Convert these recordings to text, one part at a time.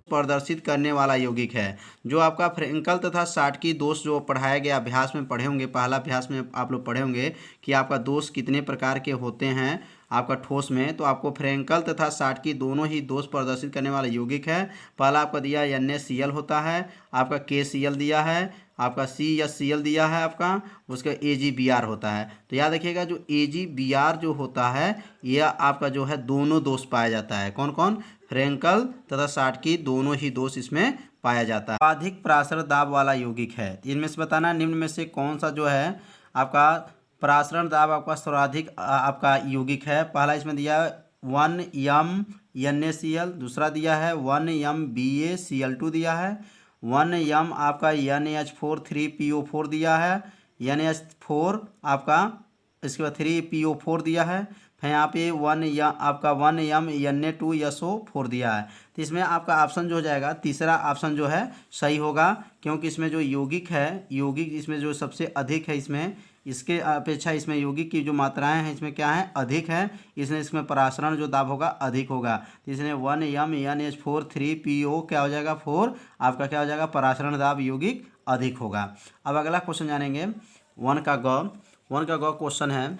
प्रदर्शित करने वाला यौगिक है। जो आपका फ्रेंकल तथा शाटकी दोष जो पढ़ाया गया अभ्यास में पढ़े होंगे, पहला अभ्यास में आप लोग पढ़े होंगे कि आपका दोष कितने प्रकार के होते हैं आपका ठोस में। तो आपको फ्रेंकल तथा शाटकी दोनों ही दोष प्रदर्शित करने वाला यौगिक है। पहला आपका दिया NaCl होता है, आपका KCl दिया है, आपका CHCl दिया है आपका, उसका AgBr होता है। तो याद रखिएगा जो AgBr जो होता है यह आपका जो है दोनों दोष पाया जाता है। कौन कौन? फ्रेंकल तथा शाटकी दोनों ही दोष इसमें पाया जाता है। अधिक परासरण दाब वाला यौगिक है। इनमें से बताना निम्न में से कौन सा जो है आपका परासरण दाब आपका सर्वाधिक आपका यौगिक है। पहला इसमें दिया है 1m NaCl, दूसरा दिया है 1m BaCl2 दिया है, 1m आपका NH4 3PO4 दिया है, NH4 आपका इसके बाद 3PO4 दिया है, फिर यहाँ पे 1m Na2SO4 दिया है। तो इसमें आपका ऑप्शन जो हो जाएगा तीसरा ऑप्शन जो है सही होगा, क्योंकि इसमें जो यौगिक है, यौगिक इसमें जो सबसे अधिक है, इसमें इसके अपेक्षा इसमें यौगिक की जो मात्राएं हैं इसमें क्या है? अधिक है, इसलिए इसमें परासरण जो दाब होगा अधिक होगा। तो इसलिए 1m NH4 3PO क्या हो जाएगा? 4 आपका क्या हो जाएगा? परासरण दाब यौगिक अधिक होगा। अब अगला क्वेश्चन जानेंगे 1 का ग क्वेश्चन है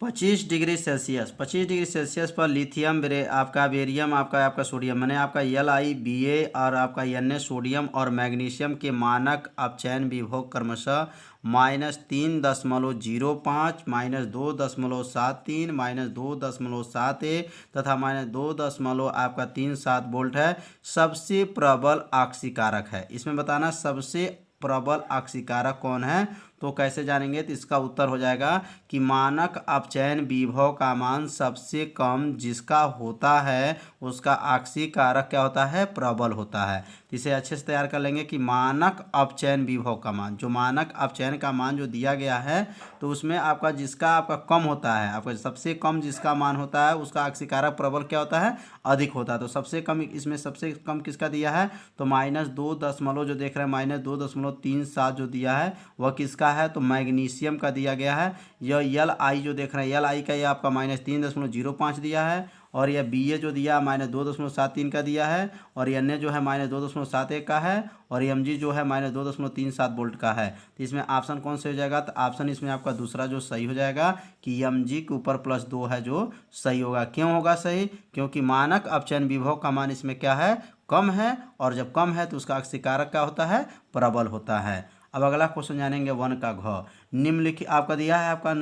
25 डिग्री सेल्सियस पर लिथियम आपका बेरियम आपका सोडियम मैंने आपका LiBa और आपका Na सोडियम और मैग्नीशियम के मानक अपचयन विभव क्रमशः -3.05 -2.73 -2.71 तथा -2.37 वोल्ट है। सबसे प्रबल आक्सीकारक है। इसमें बताना सबसे प्रबल आक्सीकारक कौन है। तो कैसे जानेंगे? तो इसका उत्तर हो जाएगा कि मानक अपचयन विभव का मान सबसे कम जिसका होता है उसका आक्सीकारक क्या होता है? प्रबल होता है। तो इसे अच्छे से तैयार कर लेंगे कि मानक अपचयन विभव का मान, जो मानक अपचयन का मान जो दिया गया है तो उसमें आपका जिसका आपका कम होता है, आपका सबसे कम जिसका मान होता है उसका आक्सीकारक प्रबल क्या होता है? अधिक होता है। तो सबसे कम इसमें सबसे कम किसका दिया है? तो -2 जो देख रहे हैं -2.37 जो दिया है वह किसका है? तो मैग्नीशियम का दिया गया है। यह Li जो देख रहे हैं Li का ये आपका -3.05 दिया है, और यह Ba जो दिया -2.73 का दिया है, और Na जो है -2.71 का है, और Mg जो है -2.37 वोल्ट का है। तो इसमें ऑप्शन कौन से हो जाएगा? तो ऑप्शन इसमें आपका दूसरा जो सही हो जाएगा कि Mg के ऊपर +2 है जो सही होगा। क्यों होगा सही? क्योंकि मानक अपचयन विभव का मान इसमें क्या है? कम है, और जब कम है तो उसका आक्सीकारक क्या होता है? प्रबल होता है। अब अगला क्वेश्चन जानेंगे 1 का घ। निम्नलिखित आपका दिया है आपका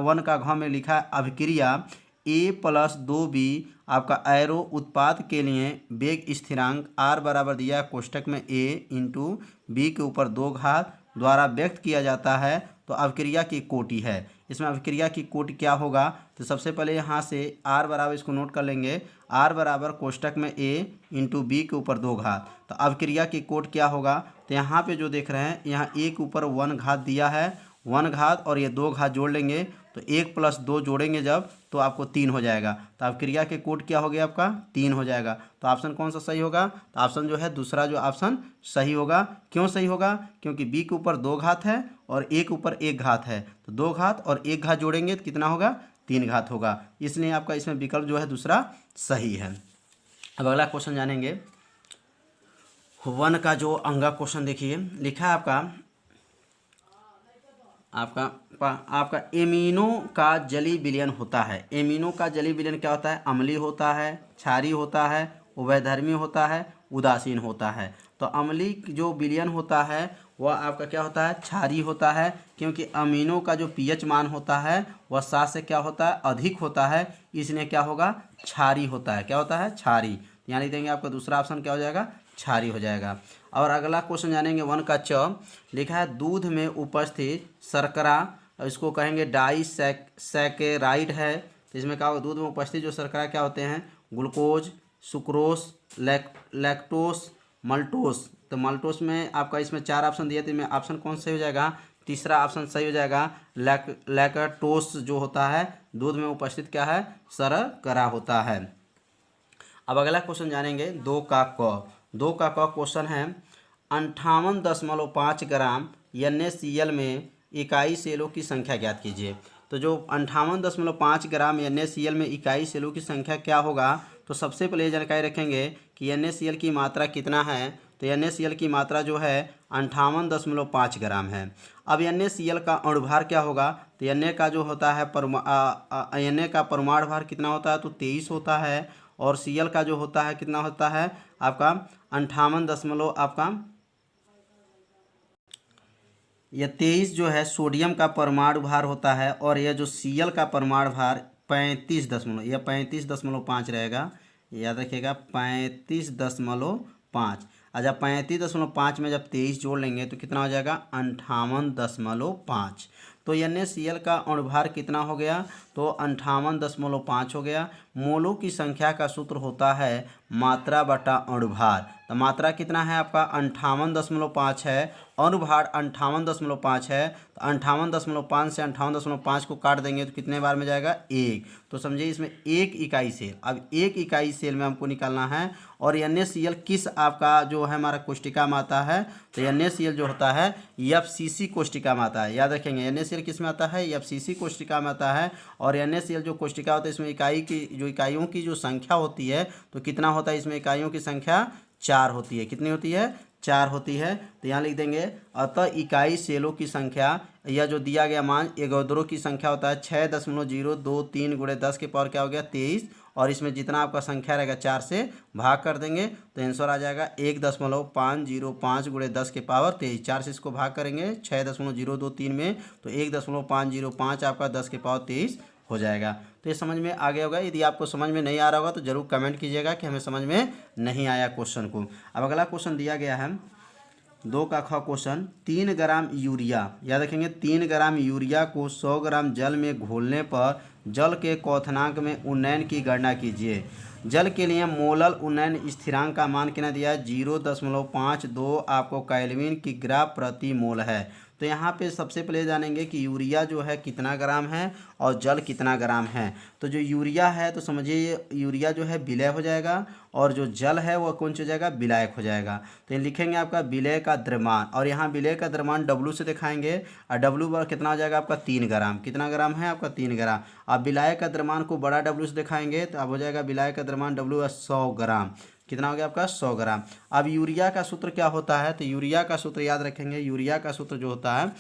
1 का घ में लिखा है अभिक्रिया A+2B आपका एरो उत्पाद के लिए वेग स्थिरांक R बराबर दिया है कोष्टक में A × B के ऊपर 2 घात द्वारा व्यक्त किया जाता है। तो अभिक्रिया की कोटि है। इसमें अभिक्रिया की कोटि क्या होगा? तो सबसे पहले यहाँ से R बराबर इसको नोट कर लेंगे, R बराबर कोष्टक में A × B के ऊपर 2 घात। तो अभिक्रिया की कोटि क्या होगा? तो यहाँ पे जो देख रहे हैं यहाँ A के ऊपर 1 घात दिया है, 1 घात और ये 2 घात जोड़ लेंगे तो 1 + 2 जोड़ेंगे जब तो आपको 3 हो जाएगा। तो अभिक्रिया के कोटि क्या हो गया आपका? 3 हो जाएगा। तो ऑप्शन कौन सा सही होगा? तो ऑप्शन जो है दूसरा जो ऑप्शन सही होगा। क्यों सही होगा? क्योंकि B के ऊपर 2 घात है और A के ऊपर 1 घात है, तो 2 घात और 1 घात जोड़ेंगे तो कितना होगा? 3 घात होगा। इसलिए आपका इसमें विकल्प जो है दूसरा सही है। अब अगला क्वेश्चन जानेंगे 1 का जो अंगा क्वेश्चन देखिए लिखा है आपका एमिनो का जलीय विलयन होता है। एमिनो का जलीय विलयन क्या होता है? अम्लीय होता है, क्षारीय होता है, उभयधर्मी होता है, उदासीन होता है। तो अम्लीय जो विलयन होता है वह आपका क्या होता है? क्षारीय होता है, क्योंकि अमीनो का जो pH मान होता है वह 7 से क्या होता है? अधिक होता है, इसलिए क्या होगा? क्षारीय होता है। क्या होता है? क्षारीय। यहाँ लिख देंगे आपका दूसरा ऑप्शन क्या हो जाएगा? क्षारीय हो जाएगा। और अगला क्वेश्चन जानेंगे 1 का च। लिखा है दूध में उपस्थित शर्करा, इसको कहेंगे डाइसैकेराइड है। तो इसमें क्या होगा? दूध में उपस्थित जो शर्करा क्या होते हैं? Glucose, sucrose, lactose, maltose. तो मल्टोस में आपका इसमें 4 ऑप्शन दिए थे, इसमें ऑप्शन कौन सही हो जाएगा? तीसरा ऑप्शन सही हो जाएगा। लैक्टोस जो होता है दूध में उपस्थित क्या है? शर्करा होता है। अब अगला क्वेश्चन जानेंगे 2 का क क्वेश्चन है 58.5 ग्राम NaCl में इकाई सेलों की संख्या ज्ञात कीजिए। तो जो 58.5 ग्राम NaCl में इकाई सेलों की संख्या क्या होगा, तो सबसे पहले जानकारी रखेंगे कि NaCl की मात्रा कितना है। तो NaCl की मात्रा जो है 58.5 ग्राम है। अब NaCl का अणुभार क्या होगा, तो Na का जो होता है Na का परमाणु भार कितना होता है, तो 23 होता है। और Cl का जो होता है कितना होता है आपका 58 दशमलव आपका यह 23 जो है सोडियम का परमाणु भार होता है। और यह जो Cl का परमाणु भार 35.5 रहेगा, याद रखिएगा 35.5। अच्छा 35.5 में जब 23 जोड़ लेंगे तो कितना हो जाएगा 58.5। तो NaCl का अणुभार कितना हो गया, तो 58.5 हो गया। मोलों की संख्या का सूत्र होता है मात्रा बटा अणुभार। तो मात्रा कितना है आपका 58.5 है, अणुभार 58.5 है। तो 58.5 से 58.5 को काट देंगे तो कितने बार में जाएगा 1। तो समझिए इसमें 1 इकाई सेल। अब 1 इकाई सेल में हमको निकालना है। और NaCl किस आपका जो है हमारा कोष्टिका में आता है, तो NaCl जो होता है FCC कोष्टिका में आता है। याद रखेंगे NaCl किस में आता है, FCC कोष्टिका में आता है। और NaCl जो कोष्टिका होता है इसमें इकाइयों की जो संख्या होती है, तो कितना होता है इसमें इकाइयों की संख्या 4 होती है। कितनी होती है, 4 होती है। तो यहाँ लिख देंगे अतः इकाई सेलों की संख्या, या जो दिया गया मान एवोगाद्रो की संख्या होता है 6.023 गुणे 10 के पावर क्या हो गया 23। और इसमें जितना आपका संख्या रहेगा 4 से भाग कर देंगे तो आंसर आ जाएगा 1.505 गुणे 10 के पावर 23। 4 से इसको भाग करेंगे 6.023 में तो 1.505 आपका 10 के पावर 23 हो जाएगा। तो ये समझ में आ गया होगा। यदि आपको समझ में नहीं आ रहा होगा तो जरूर कमेंट कीजिएगा कि हमें समझ में नहीं आया क्वेश्चन को। अब अगला क्वेश्चन दिया गया है 2 का ख क्वेश्चन, 3 ग्राम यूरिया, याद रखेंगे 3 ग्राम यूरिया को 100 ग्राम जल में घोलने पर जल के क्वथनांक में उन्नयन की गणना कीजिए। जल के लिए मोलल उन्नयन स्थिरांक का मान कितना दिया है 0.52 आपको केल्विन की ग्राम प्रति मोल है। तो यहाँ पे सबसे पहले जानेंगे कि यूरिया जो है कितना ग्राम है और जल कितना ग्राम है। तो जो यूरिया है तो समझिए यूरिया जो है विलय हो जाएगा, और जो जल है वह कौन हो जाएगा, विलायक हो जाएगा। तो ये लिखेंगे आपका विलय का द्रव्यमान, और यहाँ विलय का द्रव्यमान W से दिखाएंगे। और W बड़ा कितना हो जाएगा आपका 3 ग्राम। कितना ग्राम है आपका 3 ग्राम। अब विलायक का द्रव्यमान को बड़ा W से दिखाएंगे तो अब हो जाएगा विलायक का द्रव्यमान W 100 ग्राम। कितना हो गया आपका 100 ग्राम। अब यूरिया का सूत्र क्या होता है, तो यूरिया का सूत्र याद रखेंगे, यूरिया का सूत्र जो होता है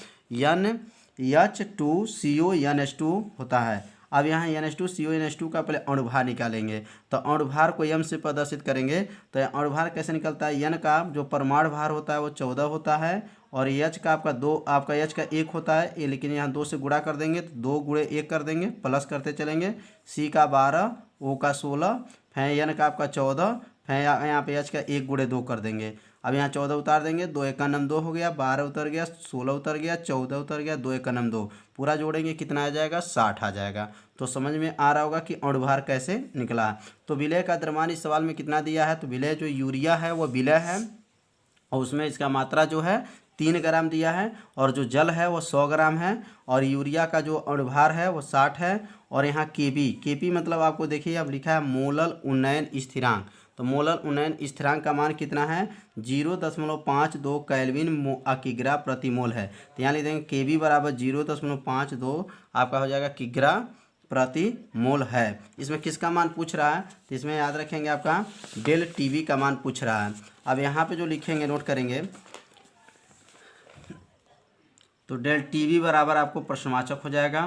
NH2CO होता है। अब यहाँ NH2CO का पहले अणुभार निकालेंगे। तो अणुभार को m से प्रदर्शित करेंगे। तो अणुभार कैसे निकलता है, N का जो परमाणु भार होता है वो 14 होता है, और H का आपका 2 आपका H का 1 होता है ये, लेकिन यहाँ 2 से गुणा कर देंगे तो 2 गुणे 1 कर देंगे, प्लस करते चलेंगे। C का 12, O का 16, फिर N का आपका 14, फिर यहाँ पे H का 1 गुणे 2 कर देंगे। अब यहाँ 14 उतार देंगे, 2 1 का नम 2 हो गया, 12 उतर गया, 16 उतर गया, 14 उतर गया, 2 1 का नम 2, पूरा जोड़ेंगे कितना आ जाएगा 60 आ जाएगा। तो समझ में आ रहा होगा कि अणुभार कैसे निकला है। तो विलय का द्रव्यमान इस सवाल में कितना दिया है, तो विलय जो यूरिया है वो विलय है, और उसमें इसका मात्रा जो है 3 ग्राम दिया है, और जो जल है वो 100 ग्राम है, और यूरिया का जो अणुभार है वो 60 है। और यहाँ केपी मतलब आपको देखिए अब लिखा है मोलल उन्नयन स्थिरांक। तो मोलल उन्नयन स्थिरांक का मान कितना है 0.52 केल्विन किग्रा प्रति मोल है। तो यहाँ लिख देंगे केबी बराबर 0.52 आपका हो जाएगा किग्रा प्रति मोल है। इसमें किसका मान पूछ रहा है, तो इसमें याद रखेंगे आपका डेल टीवी का मान पूछ रहा है। अब यहाँ पे जो लिखेंगे नोट करेंगे, तो डेल टीवी बराबर आपको प्रश्नवाचक हो जाएगा,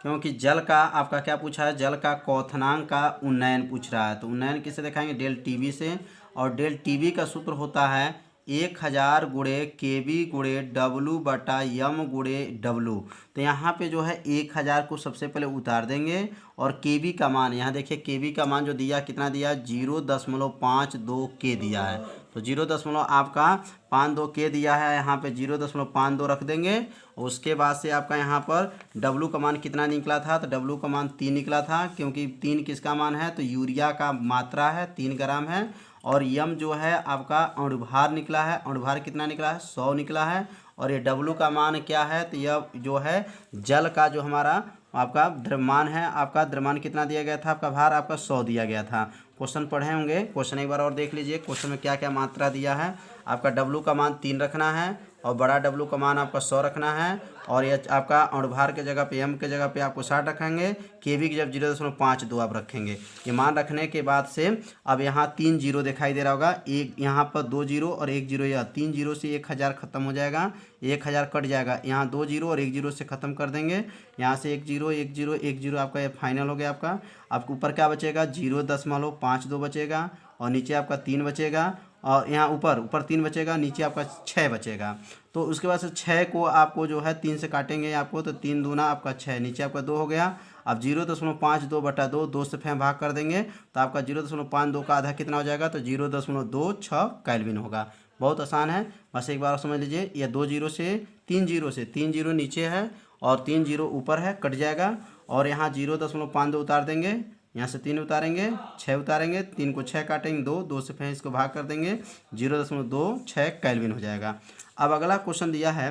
क्योंकि जल का आपका क्या पूछा है, जल का क्वथनांक का उन्नयन पूछ रहा है। तो उन्नयन किससे दिखाएंगे, डेल टीवी से। और डेल टीवी का सूत्र होता है 1000 गुणे केबी गुणे W बटा M गुणे W। तो यहाँ पे जो है 1000 को सबसे पहले उतार देंगे, और केबी का मान यहाँ देखिए केबी का मान जो दिया कितना दिया 0.52 के दिया है। तो 0. आपका 52 के दिया है, यहाँ पे 0.52 रख देंगे। उसके बाद से आपका यहाँ पर W का मान कितना निकला था, तो W का मान 3 निकला था, क्योंकि 3 किसका मान है, तो यूरिया का मात्रा है 3 ग्राम है। और यम जो है आपका अणुभार निकला है, अणुभार कितना निकला है 100 निकला है। और ये W का मान क्या है, तो यह जो है जल का जो हमारा आपका द्रव्यमान है, आपका द्रव्यमान कितना दिया गया था, आपका भार आपका 100 दिया गया था। क्वेश्चन पढ़े होंगे, क्वेश्चन एक बार और देख लीजिए। क्वेश्चन में क्या क्या मात्रा दिया है, आपका W का मान 3 रखना है, और बड़ा W का मान आपका 100 रखना है, और ये आपका अणुभार के जगह पे एम के जगह पे आपको 60 रखेंगे, केवी की जब 0.52 आप रखेंगे। ये मान रखने के बाद से अब यहाँ 3 जीरो दिखाई दे रहा होगा, एक यहाँ पर 2 जीरो और 1 जीरो, या 3 जीरो से 1000 खत्म हो जाएगा, 1000 कट जाएगा, यहाँ 2 जीरो और 1 जीरो से ख़त्म कर देंगे, यहाँ से 1 जीरो 1 जीरो 1 जीरो आपका ये फाइनल हो गया आपका। आपके ऊपर क्या बचेगा 0.52 बचेगा और नीचे आपका 3 बचेगा, और यहाँ ऊपर 3 बचेगा, नीचे आपका 6 बचेगा। तो उसके बाद से 6 को आपको जो है 3 से काटेंगे आपको, तो 3 दूना आपका 6, नीचे आपका 2 हो गया। अब 0.52 बटा 2, 2 से फें भाग कर देंगे तो आपका 0.52 का आधा कितना हो जाएगा, तो 0.26 केल्विन होगा। बहुत आसान है, बस एक बार समझ लीजिए। यह 2 जीरो से 3 जीरो से 3 जीरो नीचे है और 3 जीरो ऊपर है, कट जाएगा, और यहाँ 0.52 उतार देंगे, यहाँ से 3 उतारेंगे, 6 उतारेंगे, 3 को 6 काटेंगे, 2 से फिर इसको भाग कर देंगे, 0.26 केल्विन हो जाएगा। अब अगला क्वेश्चन दिया है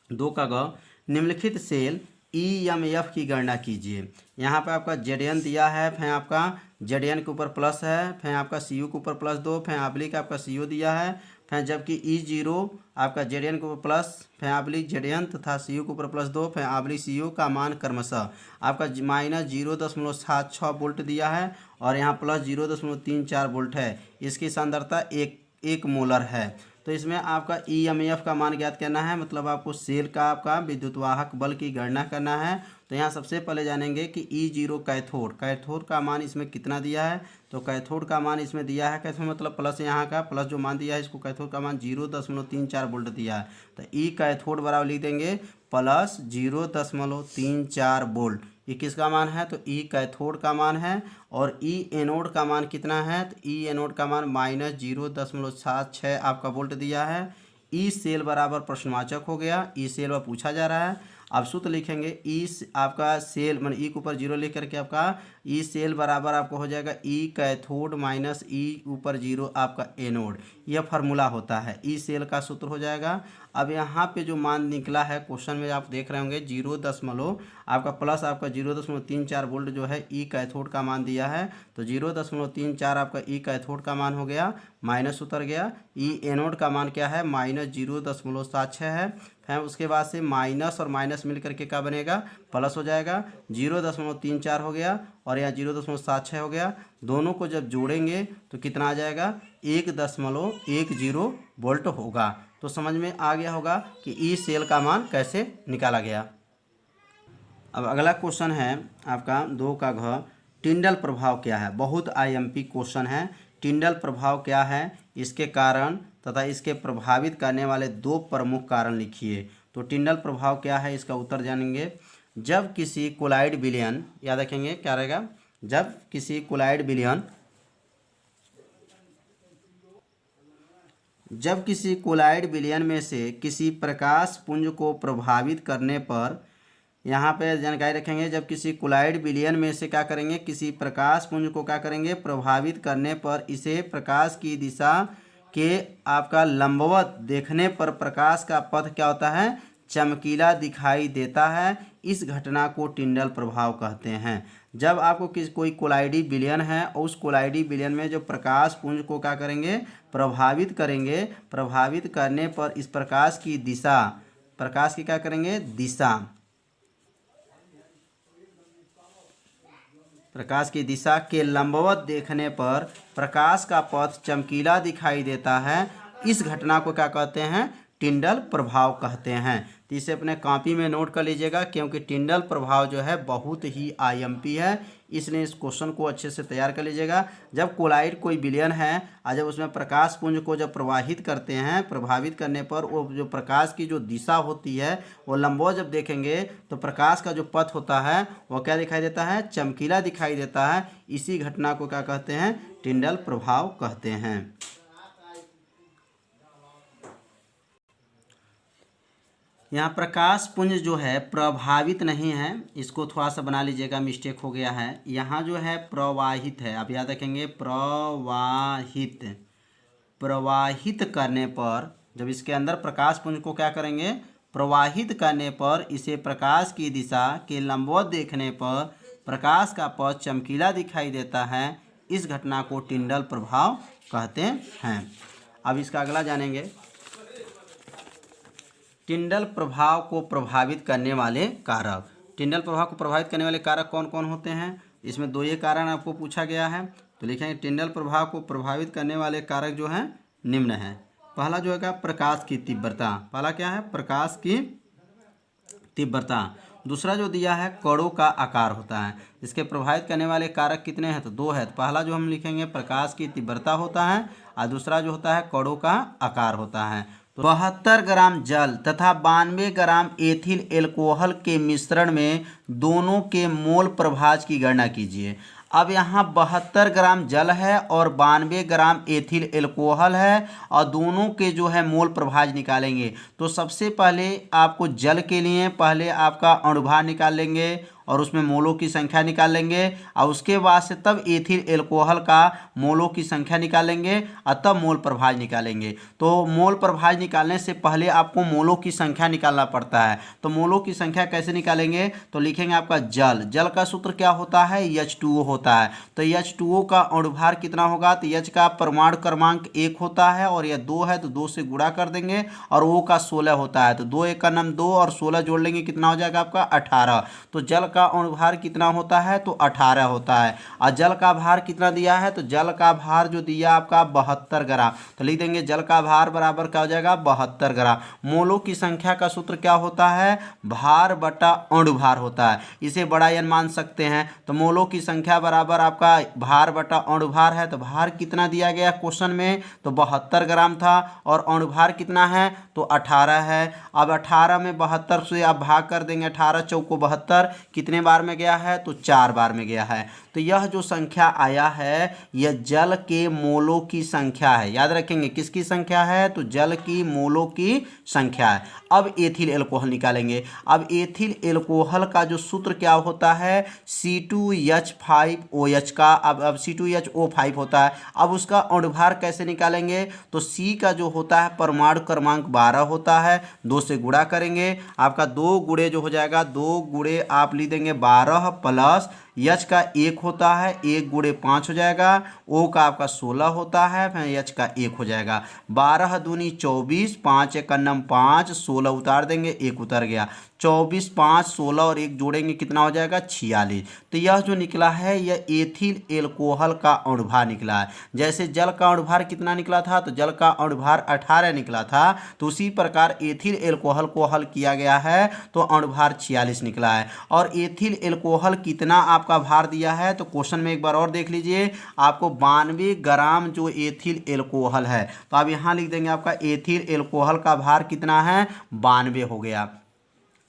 2 का ग, निम्नलिखित सेल EMF की गणना कीजिए। यहाँ पे आपका ZN दिया है, फिर आपका ZN के ऊपर प्लस है, फिर आपका CU के ऊपर +2, फिर आब्लिक आपका CO दिया है, फिर जबकि E0 आपका ZN के ऊपर प्लस, फिर आब्लिक ZN तथा CU के ऊपर +2, फिर आब्लिक CO का मान क्रमशः आपका -0.76 वोल्ट दिया है और यहाँ प्लस 0.34 वोल्ट है। इसकी सांद्रता 1 मोलर है। तो इसमें आपका EMF का मान ज्ञात करना है, मतलब आपको सेल का आपका विद्युतवाहक बल की गणना करना है। तो यहाँ सबसे पहले जानेंगे कि E0 कैथोड का मान इसमें कितना दिया है। तो कैथोड का मान इसमें दिया है, कैथोड मतलब प्लस, यहाँ का प्लस जो मान दिया है इसको कैथोड का मान 0.34 वोल्ट दिया है। तो E कैथोड बराबर लिख देंगे प्लस 0.34 वोल्ट। ये किसका मान है, तो E कैथोड का मान है। और E एनोड का मान कितना है, तो E एनोड का मान -0.76 आपका वोल्ट दिया है। E सेल बराबर प्रश्नवाचक हो गया, E सेल पर पूछा जा रहा है। अब सूत्र लिखेंगे E आपका सेल मान E के ऊपर 0 लिख करके आपका E सेल बराबर आपको हो जाएगा E कैथोड माइनस E ऊपर 0 आपका एनोड। यह फार्मूला होता है, E सेल का सूत्र हो जाएगा। अब यहाँ पे जो मान निकला है क्वेश्चन में आप देख रहे होंगे 0 आपका प्लस आपका 0.34 वोल्ट जो है E कैथोड का मान दिया है। तो 0.34 आपका E कैथोड का मान हो गया, माइनस उतर गया। E एनोड का मान क्या है, -0.76 है। फिर उसके बाद से माइनस और माइनस मिल करके क्या बनेगा, प्लस हो जाएगा। 0.34 हो गया और यहाँ 0.76 हो गया। दोनों को जब जोड़ेंगे तो कितना आ जाएगा, 1.10 वोल्ट होगा। तो समझ में आ गया होगा कि ई सेल का मान कैसे निकाला गया। अब अगला क्वेश्चन है आपका 2 का घ, टिंडल प्रभाव क्या है। बहुत IMP क्वेश्चन है। टिंडल प्रभाव क्या है, इसके कारण तथा इसके प्रभावित करने वाले 2 प्रमुख कारण लिखिए। तो टिंडल प्रभाव क्या है, इसका उत्तर जानेंगे। जब किसी कोलाइड विलयन, याद रखेंगे क्या रहेगा, जब किसी कोलाइड विलयन में से किसी प्रकाश पुंज को प्रभावित करने पर, यहाँ पे जानकारी रखेंगे, जब किसी कोलाइड विलयन में से क्या करेंगे, किसी प्रकाश पुंज को क्या करेंगे, प्रभावित करने पर इसे प्रकाश की दिशा के आपका लंबवत देखने पर प्रकाश का पथ क्या होता है, चमकीला दिखाई देता है। इस घटना को टिंडल प्रभाव कहते हैं। जब आपको कोई कोलाइडी विलयन है और उस कोलाइडी विलयन में जो प्रकाश पुंज को क्या करेंगे, प्रभावित करेंगे, प्रभावित करने पर इस प्रकाश की दिशा, प्रकाश की क्या करेंगे, दिशा, प्रकाश की दिशा के लंबवत देखने पर प्रकाश का पथ चमकीला दिखाई देता है। इस घटना को क्या कहते हैं, टिंडल प्रभाव कहते हैं। तो इसे अपने कॉपी में नोट कर लीजिएगा, क्योंकि टिंडल प्रभाव जो है बहुत ही IMP है, इसलिए इस क्वेश्चन को अच्छे से तैयार कर लीजिएगा। जब कोलाइड कोई विलयन है और जब उसमें प्रकाश पुंज को जब प्रवाहित करते हैं, प्रभावित करने पर वो जो प्रकाश की जो दिशा होती है वो लंबवत जब देखेंगे तो प्रकाश का जो पथ होता है वो क्या दिखाई देता है, चमकीला दिखाई देता है। इसी घटना को क्या कहते हैं, टिंडल प्रभाव कहते हैं। यहाँ प्रकाश पुंज जो है प्रभावित नहीं है, इसको थोड़ा सा बना लीजिएगा, मिस्टेक हो गया है। यहाँ जो है प्रवाहित है, आप याद रखेंगे प्रवाहित करने पर, जब इसके अंदर प्रकाश पुंज को क्या करेंगे, प्रवाहित करने पर इसे प्रकाश की दिशा के लंबवत देखने पर प्रकाश का पथ चमकीला दिखाई देता है। इस घटना को टिंडल प्रभाव कहते हैं। अब इसका अगला जानेंगे। टिंडल प्रभाव को प्रभावित करने वाले कारक। टिंडल प्रभाव को प्रभावित करने वाले कारक कौन कौन होते हैं? इसमें दो ये कारण आपको पूछा गया है, तो लिखेंगे टिंडल प्रभाव को प्रभावित करने वाले कारक जो हैं निम्न हैं। पहला जो है प्रकाश की तीव्रता। पहला क्या है? प्रकाश की तीव्रता। दूसरा जो दिया है कणों का आकार होता है। इसके प्रभावित करने वाले कारक कितने हैं? तो दो है। तो पहला जो हम लिखेंगे प्रकाश की तीव्रता होता है और दूसरा जो होता है कणों का आकार होता है। तो 72 ग्राम जल तथा 92 ग्राम एथिल एल्कोहल के मिश्रण में दोनों के मोल प्रभाज की गणना कीजिए। अब यहाँ 72 ग्राम जल है और 92 ग्राम एथिल एल्कोहल है और दोनों के जो है मोल प्रभाज निकालेंगे। तो सबसे पहले आपको जल के लिए पहले आपका अणुभार निकाल लेंगे और उसमें मोलों की संख्या निकाल लेंगे और उसके बाद से तब एथिल एल्कोहल का मोलों की संख्या निकालेंगे और तब मोल प्रभाज निकालेंगे। तो मोल प्रभाज निकालने से पहले आपको मोलों की संख्या निकालना पड़ता है। तो मोलों की संख्या कैसे निकालेंगे? तो लिखेंगे आपका जल का सूत्र क्या होता है? H2O होता है। तो H2O का अणुभार कितना होगा? तो H का परमाणु क्रमांक 1 होता है और यह 2 है तो 2 से गुणा कर देंगे और O का 16 होता है। तो 2 1 का नाम 2 और 16 जोड़ लेंगे, कितना हो जाएगा आपका? 18। तो जल का अणुभार कितना होता है? तो 18 होता है। और जल का भार कितना दिया है? तो जल का भार जो दिया आपका 72 ग्राम। तो लिख देंगे जल का भार बराबर क्या हो जाएगा? 72 ग्राम। मोलों की संख्या का सूत्र क्या होता है? भार बटा अणुभार होता है। इसे बड़ा एन मान सकते हैं। तो मोलों की संख्या बराबर आपका भार बटा अणुभार है। तो भार कितना दिया गया क्वेश्चन में? तो 72 ग्राम था और अणुभार कितना है? तो 18 है। अब 18 में 72 से आप भाग कर देंगे, 18 चौको 72 कितने बार में गया है? तो 4 बार में गया है। तो यह जो संख्या आया है यह जल के मोलों की संख्या है। याद रखेंगे किसकी संख्या है? तो जल की मोलों की संख्या है। अब एथिल एल्कोहल निकालेंगे। अब एथिल एल्कोहल का जो सूत्र क्या होता है? C2H5OH का। अब C2H O5 होता है। अब उसका अणुभार कैसे निकालेंगे? तो C का जो होता है परमाणु क्रमांक 12 होता है, 2 से गुणा करेंगे, आपका 2 गुणे जो हो जाएगा 2 गुणे आप लिख देंगे 12 प्लस H का 1 होता है, 1 गुणे 5 हो जाएगा, O का आपका 16 होता है, फिर H का 1 हो जाएगा। 12 दूनी 24, 5 एक नम 5, 16 उतार देंगे, 1 उतर गया। 24 5 16 और 1 जोड़ेंगे कितना हो जाएगा? 46। तो यह जो निकला है यह एथिल एल्कोहल का अणुभार निकला है। जैसे जल का अणुभार कितना निकला था? तो जल का अणुभार 18 निकला था। तो उसी प्रकार एथिल एल्कोहल को हल किया गया है तो अणुभार 46 निकला है। और एथिल एल्कोहल कितना आपका भार दिया है? तो क्वेश्चन में एक बार और देख लीजिए, आपको 92 ग्राम जो एथिल एल्कोहल है। तो आप यहाँ लिख देंगे आपका एथिल एल्कोहल का भार कितना है? 92 हो गया।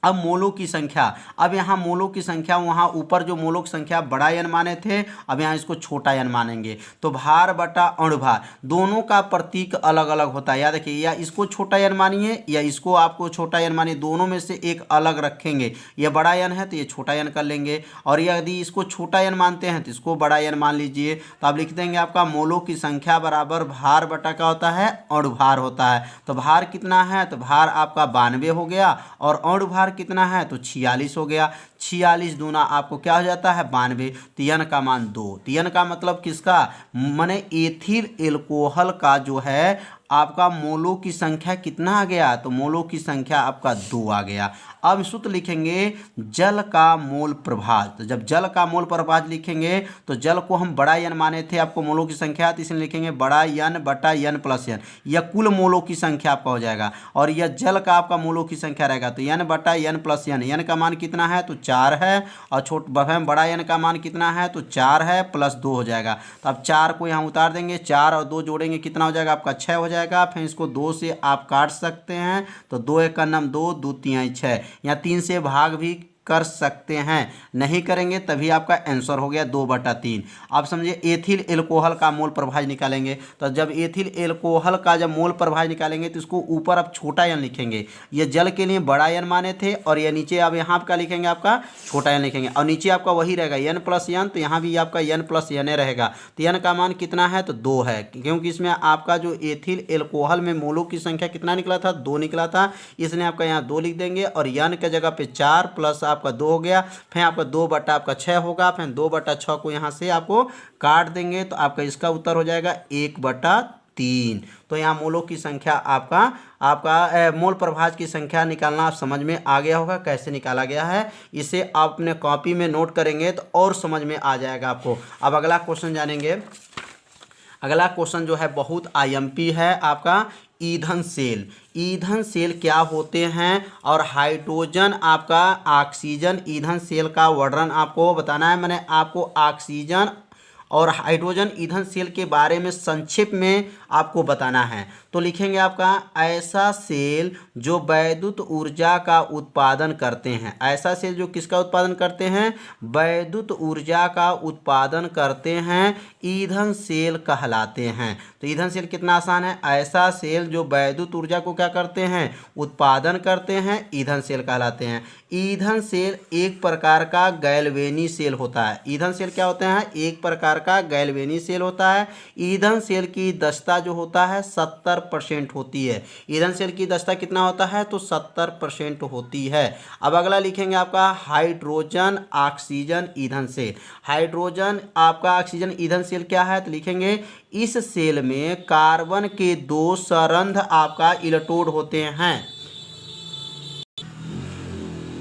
अब मोलों की संख्या, अब यहाँ मोलों की संख्या, वहाँ ऊपर जो मोलों की संख्या बड़ा एन माने थे, अब यहाँ इसको छोटा एन मानेंगे। तो भार बटा अणुभार दोनों का प्रतीक अलग अलग होता है। याद रखिए, या इसको छोटा एन मानिए या इसको आपको छोटा एन मानिए, दोनों में से एक अलग रखेंगे। यह बड़ा एन है तो ये छोटा एन कर लेंगे, और यदि इसको छोटा एन मानते हैं तो इसको बड़ा एन मान लीजिए। तो आप लिख देंगे आपका मोलों की संख्या बराबर भार बटा क्या होता है? अणुभार होता है। तो भार कितना है? तो भार आपका 92 हो गया और अणुभार कितना है? तो 46 हो गया। 46 दूना आपको क्या हो जाता है? 92। तियन का मान 2। तियन का मतलब किसका? माने एथिल एल्कोहल का जो है आपका मोलों की संख्या कितना आ गया? तो मोलों की संख्या आपका 2 आ गया। अब सूत्र लिखेंगे जल का मोल प्रभाज। तो जब जल का मोल प्रभाज लिखेंगे तो जल को हम बड़ा एन माने थे, आपको मोलों की संख्या, तो इसलिए लिखेंगे बड़ा एन बटा एन प्लस एन। यह कुल मोलों की संख्या आपका हो जाएगा और यह जल का आपका मोलों की संख्या रहेगा। तो एन बटा एन प्लस एन, एन का मान कितना है? तो 4 है और बड़ा एन का मान कितना है? तो 4 है प्लस 2 हो जाएगा। तो अब 4 को यहाँ उतार देंगे, 4 और 2 जोड़ेंगे कितना हो जाएगा? आपका 6 हो जाएगा। फिर इसको 2 से आप काट सकते हैं, तो 2 एक का नाम 2, 2 3 6, या 3 से भाग भी कर सकते हैं। नहीं करेंगे तभी आपका आंसर हो गया 2/3। आप समझिए एथिल एल्कोहल का मोल प्रभाज निकालेंगे। तो जब एथिल एल्कोहल का जब मोल प्रभाज निकालेंगे तो इसको ऊपर आप छोटा एन लिखेंगे। ये जल के लिए बड़ा एन माने थे और ये नीचे अब यहाँ का लिखेंगे आपका छोटा एन लिखेंगे, और नीचे आपका वही रहेगा एन प्लस एन, तो यहाँ भी आपका एन प्लस एन रहेगा। तो एन का मान कितना है? तो 2 है, क्योंकि इसमें आपका जो एथिल एल्कोहल में मोलों की संख्या कितना निकला था? 2 निकला था, इसलिए आपका यहाँ 2 लिख देंगे और एन के जगह पे 4 प्लस आपका 2 हो गया। फिर आपका 2/6 होगा। फिर 2/6 को यहाँ से आपको काट देंगे तो आपका इसका उत्तर हो जाएगा 1/3। 3। तो यहाँ मोलों की संख्या आपका मोल प्रभाज की संख्या निकालना आप समझ में आ गया होगा कैसे निकाला गया है। इसे आप अपने कॉपी में नोट करेंगे तो और समझ में आ जाएगा आपको। अब अगला क्वेश्चन जानेंगे। अगला क्वेश्चन जो है बहुत आईएमपी है आपका, ईंधन सेल। ईंधन सेल क्या होते हैं और हाइड्रोजन आपका ऑक्सीजन ईंधन सेल का वर्णन आपको बताना है। मैंने आपको ऑक्सीजन और हाइड्रोजन ईंधन सेल के बारे में संक्षेप में आपको बताना है। तो लिखेंगे आपका, ऐसा सेल जो वैद्युत ऊर्जा का उत्पादन करते हैं। ऐसा सेल जो किसका उत्पादन करते हैं? वैद्युत ऊर्जा का उत्पादन करते हैं, ईंधन सेल कहलाते हैं। तो ईंधन सेल कितना आसान है। ऐसा सेल जो वैद्युत ऊर्जा को क्या करते हैं? उत्पादन करते हैं, ईंधन सेल कहलाते हैं। ईंधन सेल एक प्रकार का गैल्वेनी सेल होता है। ईंधन सेल क्या होते हैं? एक प्रकार का गैल्वेनी सेल होता है। ईंधन सेल की दक्षता जो होता है 70% होती है। ईंधन सेल की दक्षता कितना होता है? तो 70% होती है। अब अगला लिखेंगे आपका, हाइड्रोजन ऑक्सीजन ईंधन सेल। हाइड्रोजन आपका ऑक्सीजन ईंधन सेल क्या है? तो लिखेंगे, इस सेल में कार्बन के 2 संरंध्र आपका इलेक्ट्रोड होते हैं।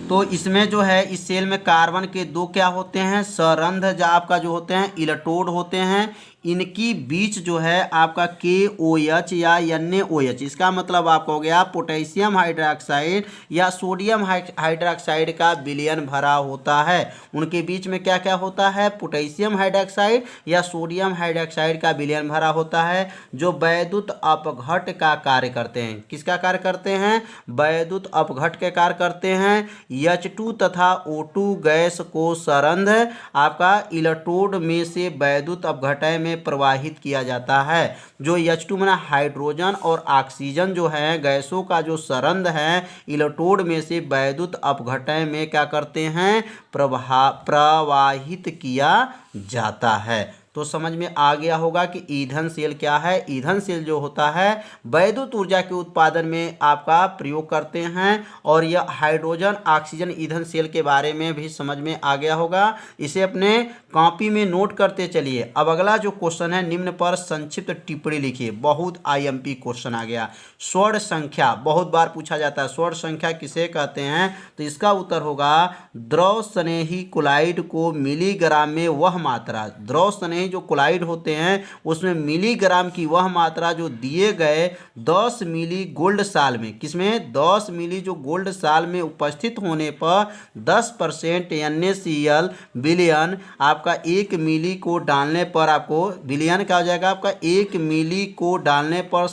तो इसमें जो है इस सेल में कार्बन के 2 क्या होते हैं? संरंध्र जो आपका जो होते हैं इलेक्ट्रोड होते हैं। इनकी बीच जो है आपका KOH या NaOH, इसका मतलब आपका हो गया पोटेशियम हाइड्रोक्साइड या सोडियम हाइड्रोक्साइड का विलयन भरा होता है। उनके बीच में क्या क्या होता है? पोटेशियम हाइड्रोक्साइड या सोडियम हाइड्रोक्साइड का विलयन भरा होता है, जो वैद्युत अपघट का कार्य करते हैं। किसका कार्य करते हैं? वैद्युत अपघट के कार्य करते हैं। H2 तथा O2 गैस को संरंध्र आपका इलेक्ट्रोड में से वैद्युत अपघटय में प्रवाहित किया जाता है। जो H2 माना हाइड्रोजन और ऑक्सीजन जो है गैसों का जो संरंध्र है इलेक्ट्रोड में से वैद्युत अपघटय में क्या करते हैं? प्रवाहित किया जाता है। तो समझ में आ गया होगा कि ईंधन सेल क्या है। ईंधन सेल जो होता है वैद्युत ऊर्जा के उत्पादन में आपका प्रयोग करते हैं। और यह हाइड्रोजन ऑक्सीजन ईंधन सेल के बारे में भी समझ में आ गया होगा। इसे अपने कॉपी में नोट करते चलिए। अब अगला जो क्वेश्चन है, निम्न पर संक्षिप्त टिप्पणी लिखिए। बहुत आईएमपी क्वेश्चन आ गया। स्वर्ण संख्या बहुत बार पूछा जाता है, स्वर्ण संख्या किसे कहते हैं? तो इसका उत्तर होगा, द्रव स्नेही क्लोराइड को मिलीग्राम में वह मात्रा, द्रव स्नेही जो क्लोराइड होते हैं उसमें मिलीग्राम की वह मात्रा जो दिए गए 10 मिली गोल्ड साल में, किसमें? 10 मिली जो गोल्ड साल में उपस्थित होने पर 10% NaCl विलयन आपका 1 मिली को डालने पर आपको विलयन क्या हो जाएगा? आपका 1 मिली को डालने पर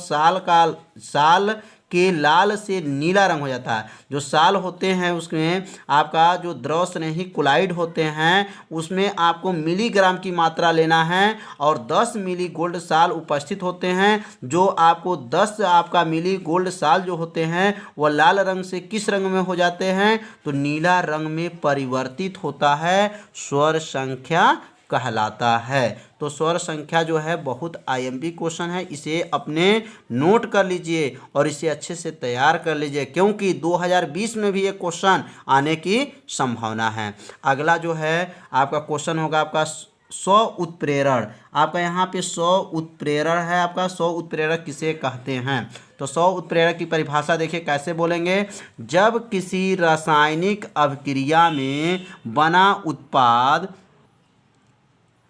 साल के लाल से नीला रंग हो जाता है। जो साल होते हैं उसमें आपका जो द्रव स्नेही क्लोराइड होते हैं उसमें आपको मिलीग्राम की मात्रा लेना है और 10 मिली गोल्ड साल उपस्थित होते हैं। जो आपको 10 आपका मिली गोल्ड साल जो होते हैं वह लाल रंग से किस रंग में हो जाते हैं? तो नीला रंग में परिवर्तित होता है, स्वर्ण संख्या कहलाता है। तो स्वर्ण संख्या जो है बहुत आईएमपी क्वेश्चन है। इसे अपने नोट कर लीजिए और इसे अच्छे से तैयार कर लीजिए, क्योंकि 2020 में भी ये क्वेश्चन आने की संभावना है। अगला जो है आपका क्वेश्चन होगा आपका स्व उत्प्रेरण। आपका यहाँ पे स्व उत्प्रेरण है। आपका स्व उत्प्रेरक किसे कहते हैं? तो स्व उत्प्रेरक की परिभाषा देखिए कैसे बोलेंगे। जब किसी रासायनिक अभिक्रिया में बना उत्पाद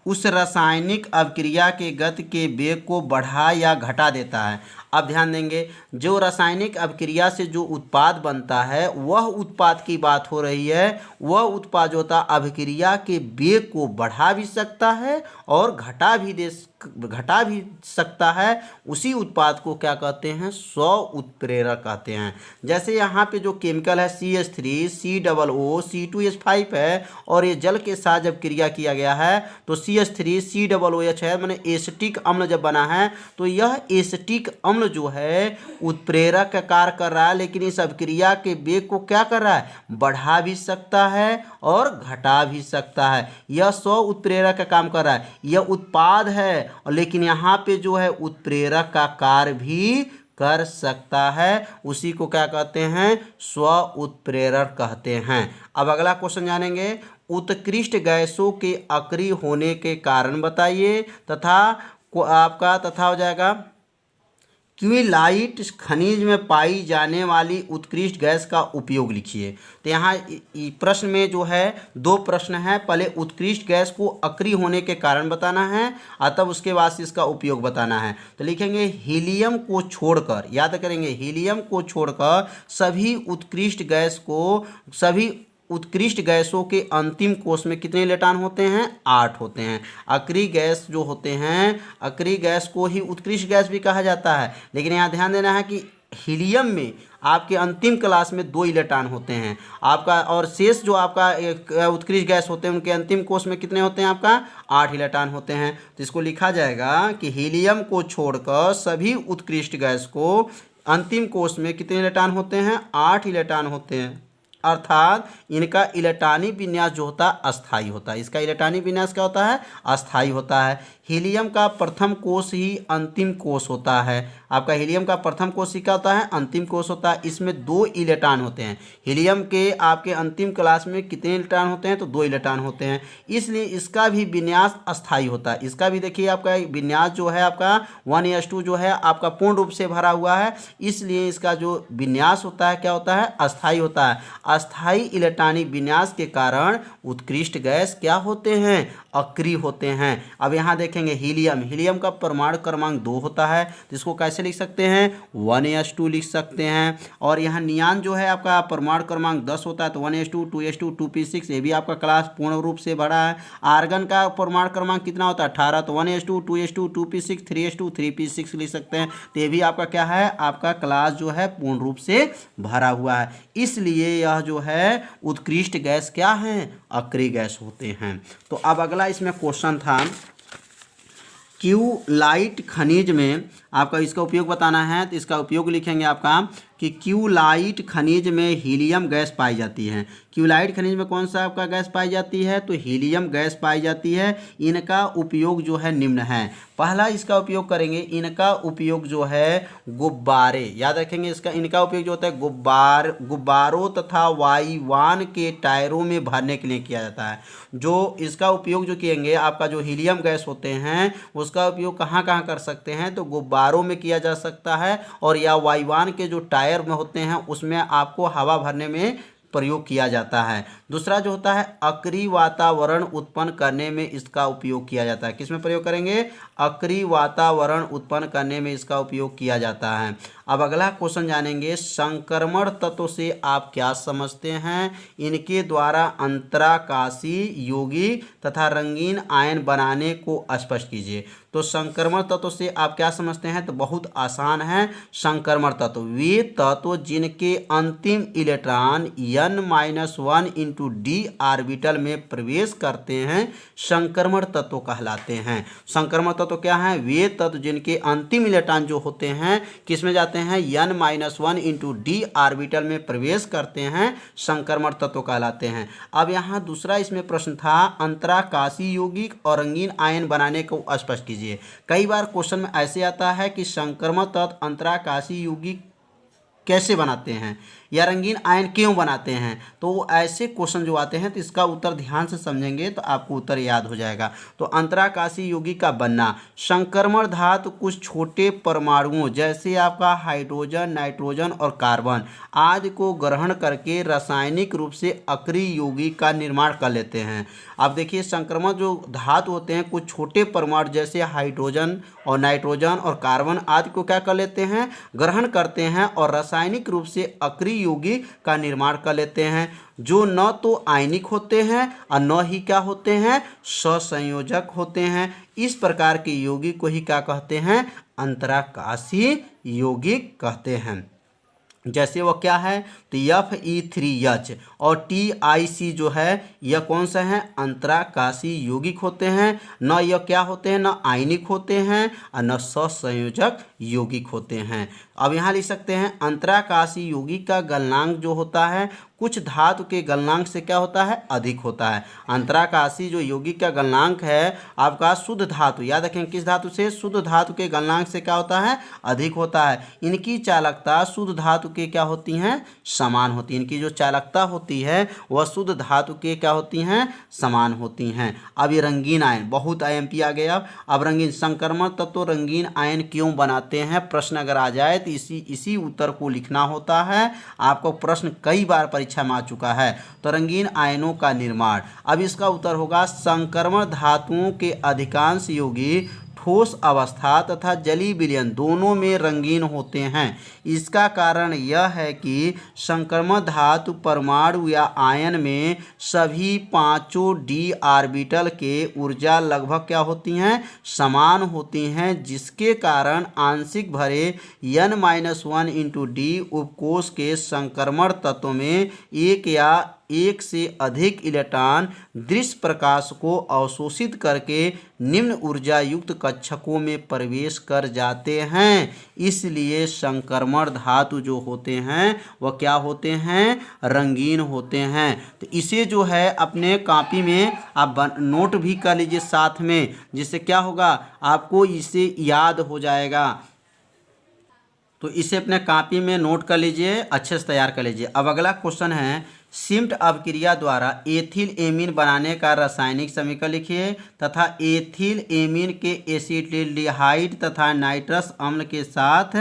उस रासायनिक अभिक्रिया के गति के वेग को बढ़ा या घटा देता है। अब ध्यान देंगे, जो रासायनिक अभिक्रिया से जो उत्पाद बनता है वह उत्पाद की बात हो रही है। वह उत्पाद जो होता है अभिक्रिया के वेग को बढ़ा भी सकता है और घटा भी सकता है। उसी उत्पाद को क्या कहते हैं? स्व उत्प्रेरक कहते हैं। जैसे यहाँ पे जो केमिकल है CH3 COO C2H5 है और ये जल के साथ जब क्रिया किया गया है तो CH3 COOH है, माने एसिटिक अम्ल जब बना है तो यह एसिटिक अम्ल जो है उत्प्रेरक का कार्य कर रहा है, लेकिन इस अभिक्रिया के वेग को क्या कर रहा है? बढ़ा भी सकता है और घटा भी सकता है। यह स्व उत्प्रेरक का काम कर रहा है। यह उत्पाद है लेकिन यहाँ पे जो है उत्प्रेरक का कार्य भी कर सकता है। उसी को क्या कहते हैं? स्व उत्प्रेरक कहते हैं। अब अगला क्वेश्चन जानेंगे, उत्कृष्ट गैसों के अक्रिय होने के कारण बताइए। तथा हो जाएगा क्विलाइट खनिज में पाई जाने वाली उत्कृष्ट गैस का उपयोग लिखिए। तो यहाँ प्रश्न में जो है दो प्रश्न है, पहले उत्कृष्ट गैस को अक्रिय होने के कारण बताना है और तब उसके बाद से इसका उपयोग बताना है। तो लिखेंगे हीलियम को छोड़कर, याद करेंगे हीलियम को छोड़कर सभी उत्कृष्ट गैसों के अंतिम कोष में कितने इलेक्ट्रॉन होते हैं? 8 होते हैं। अक्रिय गैस जो होते हैं, अक्रिय गैस को ही उत्कृष्ट गैस भी कहा जाता है, लेकिन यहाँ ध्यान देना है कि हीलियम में आपके अंतिम क्लास में 2 इलेक्ट्रॉन होते हैं आपका, और शेष जो आपका उत्कृष्ट गैस होते हैं उनके अंतिम कोष में कितने होते हैं? आपका 8 इलेक्ट्रॉन होते हैं। तो इसको लिखा जाएगा कि हीलियम को छोड़कर सभी उत्कृष्ट गैस को अंतिम कोष में कितने इलेक्ट्रॉन होते हैं? 8 इलेक्ट्रॉन होते हैं, अर्थात इनका इलेक्ट्रॉनिक विन्यास जो होता है अस्थायी होता है। इसका इलेक्ट्रॉनिक विन्यास क्या होता है? अस्थायी होता है। हीलियम का प्रथम कोष ही अंतिम कोष होता है। आपका हीलियम का प्रथम कोष ही क्या होता है? अंतिम कोष होता है। इसमें 2 इलेक्ट्रॉन होते हैं। हीलियम के आपके अंतिम क्लास में कितने इलेक्ट्रॉन होते हैं? तो 2 इलेक्ट्रॉन होते हैं, इसलिए इसका भी विन्यास अस्थायी होता है। इसका भी देखिए आपका विन्यास जो है आपका 1s2 जो है आपका पूर्ण रूप से भरा हुआ है, इसलिए इसका जो विन्यास होता है क्या होता है? अस्थायी होता है। अस्थायी इलेक्ट्रॉनिक विन्यास के कारण उत्कृष्ट गैस क्या होते हैं? अक्रिय होते हैं। अब यहाँ देखेंगे हीलियम का परमाणु क्रमांक 2 होता है, तो इसको कैसे लिख सकते हैं? 1s2 लिख सकते हैं। और यहाँ नियान जो है आपका परमाणु क्रमांक 10 होता है, तो 1s2 2s2 2p6, ये भी आपका क्लास पूर्ण रूप से भरा है। आर्गन का परमाणु क्रमांक कितना होता है? 18, तो 1s2 2s2 2p6 3s2 3p6 लिख सकते हैं। तो ये भी आपका क्या है? आपका क्लास जो है पूर्ण रूप से भरा हुआ है, इसलिए यह जो है उत्कृष्ट गैस क्या है? अक्रिय गैस होते हैं। तो अब अगला इसमें क्वेश्चन था, क्यूलाइट खनिज में आपका इसका उपयोग बताना है। तो इसका उपयोग लिखेंगे आपका कि क्यूलाइट खनिज में हीलियम गैस पाई जाती है। क्यूलाइट खनिज में कौन सा आपका गैस पाई जाती है? तो हीलियम गैस पाई जाती है। इनका उपयोग जो है निम्न है। पहला इसका उपयोग करेंगे, इनका उपयोग जो है गुब्बारे, याद रखेंगे इनका उपयोग जो होता है गुब्बारों तथा वायुयान के टायरों में भरने के लिए किया जाता है। जो इसका उपयोग जो किएंगे आपका जो हीलियम गैस होते हैं उसका उपयोग कहाँ कहाँ कर सकते हैं? तो गुब्बारों में किया जा सकता है, और या वायुयान के जो टायर में होते हैं उसमें आपको हवा भरने में प्रयोग किया जाता है। दूसरा जो होता है अक्रिय वातावरण उत्पन्न करने में इसका उपयोग किया जाता है। किसमें प्रयोग करेंगे? अक्रिय वातावरण उत्पन्न करने में इसका उपयोग किया जाता है। अब अगला क्वेश्चन जानेंगे, संक्रमण तत्व से आप क्या समझते हैं? इनके द्वारा अंतराकाशीय यौगिक तथा रंगीन आयन बनाने को स्पष्ट कीजिए। तो संक्रमण तत्व से आप क्या समझते हैं? तो बहुत आसान है। संक्रमण तत्व वे तत्व जिनके अंतिम electron n-1 into d orbital में प्रवेश करते हैं संक्रमण तत्व कहलाते हैं। संक्रमण तत्व क्या है? वे तत्व जिनके अंतिम इलेक्ट्रॉन जो होते हैं किस में जाते हैं? n-1 इंटू d ऑर्बिटल में प्रवेश करते हैं संक्रमण तत्व कहलाते हैं। अब यहाँ दूसरा इसमें प्रश्न था, अंतराकाशीय यौगिक और रंगीन आयन बनाने को स्पष्ट कीजिए। कई बार क्वेश्चन में ऐसे आता है कि संक्रमण तत्व अंतराकाशीय यौगिक कैसे बनाते हैं या रंगीन आयन क्यों बनाते हैं, तो वो ऐसे क्वेश्चन जो आते हैं तो इसका उत्तर ध्यान से समझेंगे तो आपको उत्तर याद हो जाएगा। तो अंतराकाशीय यौगिक का बनना, संक्रमण धातु कुछ छोटे परमाणुओं जैसे आपका हाइड्रोजन, नाइट्रोजन और कार्बन आदि को ग्रहण करके रासायनिक रूप से अक्रिय यौगिक का निर्माण कर लेते हैं। अब देखिए संक्रमण जो धातु होते हैं कुछ छोटे परमाणु जैसे हाइड्रोजन और नाइट्रोजन और कार्बन आदि को क्या कर लेते हैं? ग्रहण करते हैं और रासायनिक रूप से अक्रिय यौगिक का निर्माण कर लेते हैं, जो न तो आयनिक होते हैं और न ही क्या होते हैं? सहसंयोजक होते हैं। इस प्रकार के यौगिक को ही क्या कहते हैं? अंतराकाशीय यौगिक कहते हैं। जैसे वो क्या है? तो Fe3H और TiC जो है यह कौन सा है? अंतराकाशीय यौगिक होते हैं। न यह क्या होते हैं? न आयनिक होते हैं और न सहसंयोजक यौगिक होते हैं। अब यहाँ लिख सकते हैं अंतराकाशीय यौगिक का गलनांक जो होता है कुछ धातु के गलनांक से क्या होता है? अधिक होता है। अंतराकाशीय जो यौगिक का गलनांक है आपका शुद्ध धातु, याद रखें किस धातु से? शुद्ध धातु के गलनांक से क्या होता है? अधिक होता है। इनकी चालकता शुद्ध धातु के क्या होती हैं? समान होती है। इनकी जो चालकता होती है वह शुद्ध धातु के क्या होती हैं? समान होती हैं। अब ये रंगीन आयन, बहुत आईएमपी आ गया। अब रंगीन संक्रमण तत्व रंगीन आयन क्यों बनाते जाते हैं। प्रश्न अगर आ जाए तो इसी उत्तर को लिखना होता है। आपको प्रश्न कई बार परीक्षा में आ चुका है। तो रंगीन आयनों का निर्माण, अब इसका उत्तर होगा संक्रमण धातुओं के अधिकांश यौगिक ठोस अवस्था तथा जलीय विलयन दोनों में रंगीन होते हैं। इसका कारण यह है कि संक्रमण धातु परमाणु या आयन में सभी पांचों डी ऑर्बिटल के ऊर्जा लगभग क्या होती हैं, समान होती हैं, जिसके कारण आंशिक भरे n-1 इंटू डी उपकोष के संक्रमण तत्व में एक या एक से अधिक इलेक्ट्रॉन दृश्य प्रकाश को अवशोषित करके निम्न ऊर्जा युक्त कक्षकों में प्रवेश कर जाते हैं। इसलिए संक्रमण धातु जो होते हैं वह क्या होते हैं, रंगीन होते हैं। तो इसे जो है अपने कॉपी में आप नोट भी कर लीजिए साथ में, जिससे क्या होगा आपको इसे याद हो जाएगा। तो इसे अपने कॉपी में नोट कर लीजिए, अच्छे से तैयार कर लीजिए। अब अगला क्वेश्चन है, सिम्ट अभिक्रिया द्वारा एथिल एमीन बनाने का रासायनिक समीकरण लिखिए तथा एथिल एमीन के एसिटिल्डिहाइड तथा नाइट्रस अम्ल के साथ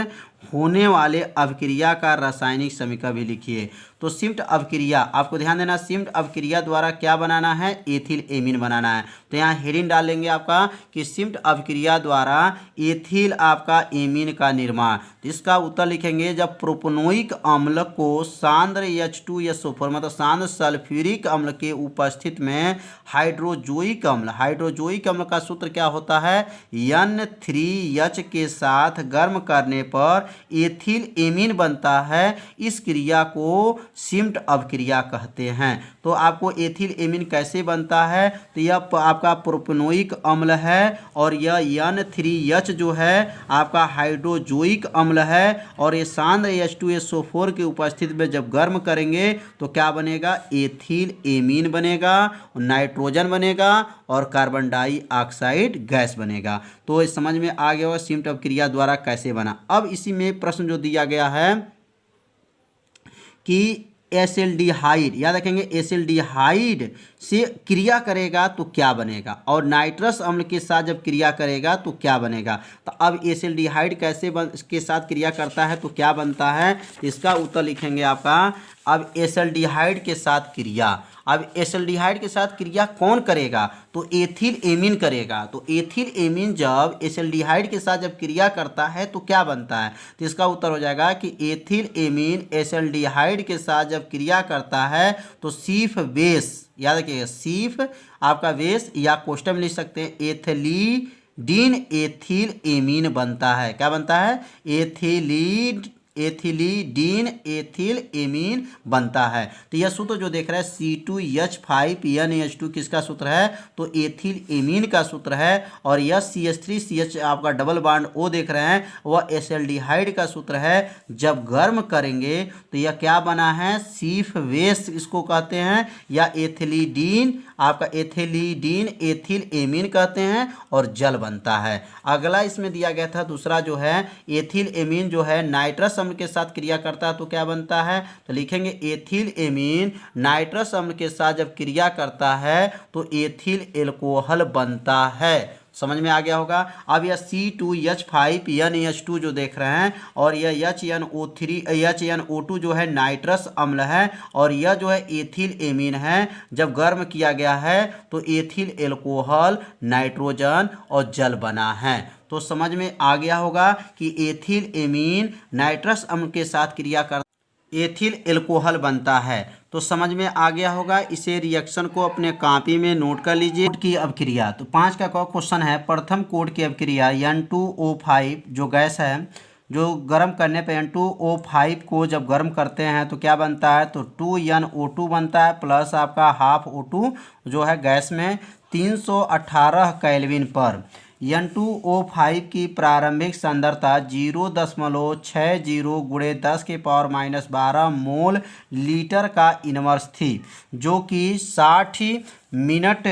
होने वाले अभिक्रिया का रासायनिक समीकरण भी लिखिए। तो सिम्ट अभिक्रिया, आपको ध्यान देना, सिम्ट अभिक्रिया द्वारा क्या बनाना है, एथिल एमीन बनाना है। तो यहाँ हेडिंग डालेंगे आपका कि सिम्ट अभिक्रिया द्वारा एथिल आपका एमीन का निर्माण। तो इसका उत्तर लिखेंगे, जब प्रोपनोइक अम्ल को सांद्र H2SO4 मतलब सांद्र सल्फ्यूरिक अम्ल के उपस्थित में हाइड्रोजोइक अम्ल का सूत्र क्या होता है, N3H के साथ गर्म करने पर एथिल एमीन बनता है। इस क्रिया को सिम्ट अभिक्रिया कहते हैं। तो आपको एथिल एमीन कैसे बनता है, तो यह आपका प्रोपनोइक अम्ल है और यह N3H जो है आपका हाइड्रोजोइक अम्ल है और ये सांद्र H2SO4 की उपस्थिति में जब गर्म करेंगे तो क्या बनेगा, एथिल एमीन बनेगा, नाइट्रोजन बनेगा और कार्बन डाइऑक्साइड गैस बनेगा। तो इस समझ में आ गया सिम्ट अभिक्रिया द्वारा कैसे बना। अब इसी में प्रश्न जो दिया गया है कि एसिल्डिहाइड, याद रखेंगे एसिल्डिहाइड से क्रिया करेगा तो क्या बनेगा और नाइट्रस अम्ल के साथ जब क्रिया करेगा तो क्या बनेगा। तो अब एसिल्डिहाइड कैसे के साथ क्रिया करता है तो क्या बनता है, इसका उत्तर लिखेंगे आपका। अब एसिल्डिहाइड के साथ क्रिया, अब एसिल्डिहाइड के साथ क्रिया कौन करेगा, तो एथिल एमीन करेगा। तो एथिल एमीन जब एसिल्डिहाइड के साथ जब क्रिया करता है तो क्या बनता है, तो इसका उत्तर हो जाएगा कि एथिल एमीन एसिल्डिहाइड के साथ जब क्रिया करता है तो सिर्फ बेस, याद रखिएगा सिर्फ आपका बेस या क्वेश्चन में लिख सकते हैं एथिलीडीन एथिल एमीन बनता है। क्या बनता है, एथिलीडीन एथिल एमीन बनता है। तो यह सूत्र जो देख रहे हैं C2H5NH2 किसका सूत्र है, तो एथिल एमीन का सूत्र है। और यह CH3CH आपका डबल बॉन्ड O देख रहे हैं वह एसिल्डिहाइड का सूत्र है। जब गर्म करेंगे तो यह क्या बना है, सिर्फ बेस इसको कहते हैं, या एथिलीडीन आपका एथिलीडीन एथिल एमीन कहते हैं और जल बनता है। अगला इसमें दिया गया था दूसरा जो है एथिल एमीन जो है नाइट्रस अम्ल के साथ क्रिया करता है तो क्या बनता है, तो लिखेंगे एथिल एमीन नाइट्रस अम्ल के साथ जब क्रिया करता है तो एथिल एल्कोहल बनता है। समझ में आ गया होगा। अब यह C2H5NH2 जो देख रहे हैं और यह HNO2 जो है नाइट्रस अम्ल है और यह जो है एथिल एमीन है। जब गर्म किया गया है तो एथिल एल्कोहल, नाइट्रोजन और जल बना है। तो समझ में आ गया होगा कि एथिल एमीन नाइट्रस अम्ल के साथ क्रिया कर एथिल एल्कोहल बनता है। तो समझ में आ गया होगा। इसे रिएक्शन को अपने कॉपी में नोट कर लीजिए। कोड की अभिक्रिया, तो 5 का क्वेश्चन है, प्रथम कोड की अभिक्रिया N2O5 जो गैस है जो गर्म करने पे N2O5 को जब गर्म करते हैं तो क्या बनता है, तो 2NO2 बनता है प्लस आपका हाफ O2 जो है गैस में 318 केल्विन पर। N2O5 की प्रारंभिक सांद्रता 0.60 गुणे 10⁻⁻12 मोल लीटर का इनवर्स थी, जो कि 60 मिनट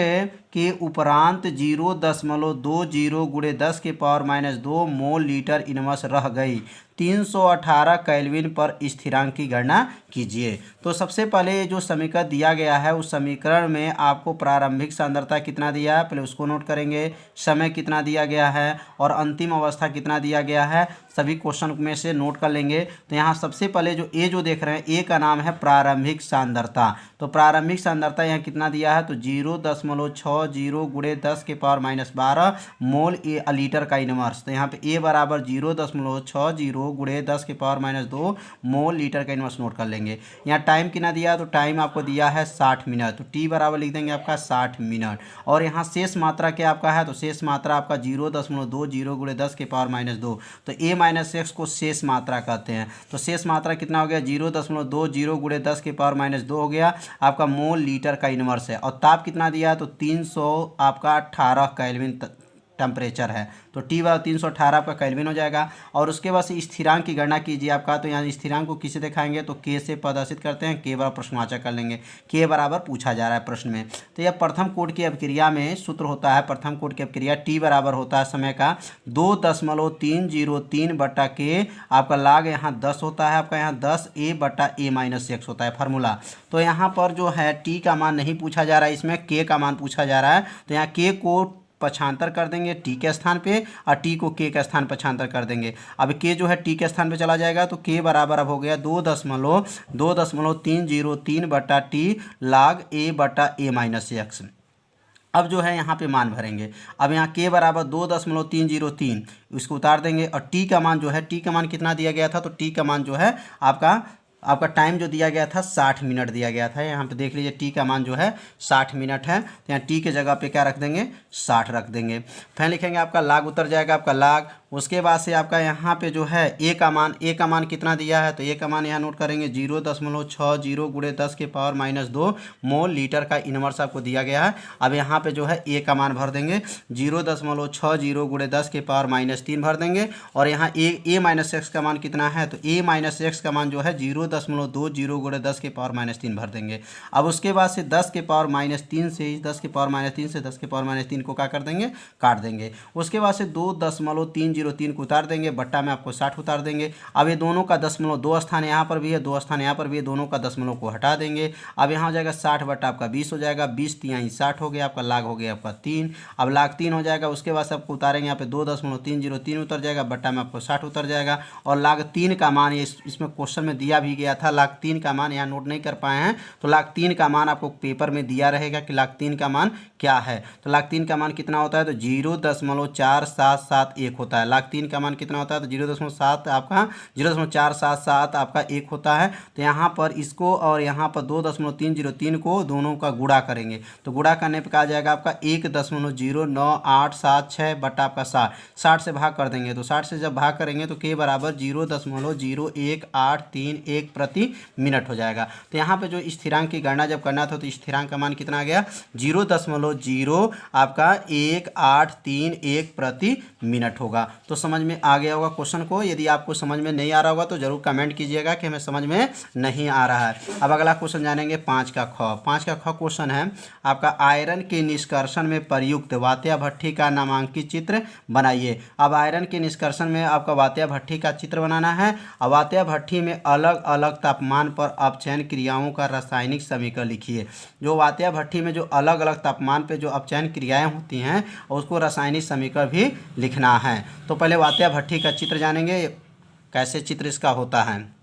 के उपरांत 0.20 गुणे 10 के पावर -2 मोल लीटर इनवर्स रह गई। 318 केल्विन पर स्थिरांक की गणना कीजिए। तो सबसे पहले जो समीकरण दिया गया है उस समीकरण में आपको प्रारंभिक सांद्रता कितना दिया है पहले उसको नोट करेंगे, समय कितना दिया गया है और अंतिम अवस्था कितना दिया गया है, सभी क्वेश्चन में से नोट कर लेंगे। तो यहाँ सबसे पहले जो ए जो देख रहे हैं ए का नाम है प्रारंभिक सांद्रता। तो प्रारंभिक सांद्रता यहाँ कितना दिया है तो 0.60 गुणे 10 के पावर -12 मोल ए लीटर का इनवर्स। तो यहाँ पे ए बराबर 0.60 गुणे 10 के पावर -2 मोल लीटर का इनवर्स नोट कर लेंगे। यहाँ टाइम कितना दिया है तो टाइम आपको दिया है 60 मिनट, तो टी बराबर लिख देंगे आपका 60 मिनट। और यहाँ शेष मात्रा क्या आपका है तो शेष मात्रा आपका 0.20 गुणे 10 के पावर -2, तो ए माइनस एक्स को शेष मात्रा कहते हैं। तो शेष मात्रा कितना हो गया 0.20 गुणे 10 के पावर -2 हो गया आपका मोल लीटर का इनवर्स है। और ताप कितना दिया है तो 300 आपका 18 केल्विन टेम्परेचर है। तो टी बराबर 318 आपका केल्विन हो जाएगा। और उसके बाद से स्थिरांक की गणना कीजिए आपका। तो यहाँ स्थिरांक को किसे दिखाएंगे तो के से प्रदर्शित करते हैं, के बराबर प्रश्नवाचक कर लेंगे, के बराबर पूछा जा रहा है प्रश्न में। तो यह प्रथम कोट की अपक्रिया में सूत्र होता है, प्रथम कोट की अपक्रिया टी बराबर होता है समय का 2.303 बटा के आपका लाग यहाँ 10 होता है, आपका यहाँ 10 ए बटा ए माइनस एक्स होता है फार्मूला। तो यहाँ पर जो है टी का मान नहीं पूछा जा रहा है, इसमें के का मान पूछा जा रहा है। तो यहाँ के को पक्षांतर कर देंगे टी के स्थान पे और टी को के के स्थान पक्षांतर कर देंगे। अब के जो है टी के स्थान पे चला जाएगा तो के बराबर अब हो गया 2.303 बटा टी लाग ए बटा ए माइनस एक्स। अब जो है यहाँ पे मान भरेंगे। अब यहाँ के बराबर 2.303 इसको उतार देंगे और टी का मान जो है टी का मान कितना दिया गया था तो टी का मान जो है आपका टाइम जो दिया गया था 60 मिनट दिया गया था। यहाँ पे देख लीजिए टी का मान जो है 60 मिनट है। तो यहाँ टी के जगह पे क्या रख देंगे 60 रख देंगे। फिर लिखेंगे आपका लाग उतर जाएगा आपका लाग। उसके बाद से आपका यहाँ पे जो है ए का मान कितना दिया है तो ए का मान यहाँ नोट करेंगे 0.60 गुणे 10 के पावर -2 मोल लीटर का इनवर्स आपको दिया गया है। अब यहाँ पे जो है ए का मान भर देंगे 0.60 गुणे 10 के पावर -3 भर देंगे। और यहाँ ए माइनस एक्स का मान कितना है तो ए माइनस एक्स का मान जो है 0.20 गुणे 10 के पावर -3 भर देंगे। अब उसके बाद से 10 के पावर -3 से 10 के पावर -3 से 10 के पावर -3 को क्या कर देंगे काट देंगे। उसके बाद से 2.303 को उतार देंगे, बट्टा में आपको 60 उतार देंगे। अब ये दोनों का दशमलव 2 स्थान यहाँ पर भी है, 2 स्थान यहाँ पर भी है, दोनों का दशमलव को हटा देंगे। अब यहाँ हो जाएगा 60 बट्टा आपका 20 हो जाएगा, 20 तिहाई 60 हो गया, आपका लाग हो गया आपका 3। अब लाग 3 हो जाएगा। उसके बाद से आपको उतारेंगे यहाँ पे 2.303 उतर जाएगा, बट्टा में आपको 60 उतर जाएगा। और लाग 3 का मान ये इसमें क्वेश्चन में दिया भी गया था, लाग 3 का मान यहाँ नोट नहीं कर पाए हैं। तो लाग 3 का मान आपको पेपर में दिया रहेगा कि लाग 3 का मान क्या है। तो लाग 3 का मान कितना होता है तो 0.4771 होता है। लाग 3 का मान कितना होता है तो 0.7 आपका 0.477 आपका 1 होता है। तो यहाँ पर इसको और यहाँ पर 2.303 को दोनों का गुणा करेंगे। तो गुणा करने पर कहा जाएगा आपका 1.09876 बट्टा आपका 60 से भाग कर देंगे। तो 60 से जब भाग करेंगे तो के बराबर 0.01831 प्रति मिनट हो जाएगा। तो यहाँ पे जो स्थिरांक की गणना जब करना था तो स्थिरांक का मान कितना आ गया 0.0 आपका 1831 प्रति मिनट होगा। तो समझ में आ गया होगा क्वेश्चन को। यदि आपको समझ में नहीं आ रहा होगा तो जरूर कमेंट कीजिएगा कि हमें समझ में नहीं आ रहा है। अब अगला क्वेश्चन जानेंगे 5 का ख क्वेश्चन है आपका आयरन के निष्कर्षण में प्रयुक्त वात्या भट्ठी का नामांकित चित्र बनाइए। अब आयरन के निष्कर्षण में आपका वात्या भट्ठी का चित्र बनाना है। अब वात्या भट्ठी में अलग अलग तापमान पर अपचयन क्रियाओं का रासायनिक समीकरण लिखिए। जो वात्या भट्ठी में जो अलग अलग तापमान पे जो अपचयन क्रियाएं होती हैं उसको रासायनिक समीकरण भी लिखना है। तो पहले वात्या भट्ठी का चित्र जानेंगे, कैसे चित्र इसका होता है।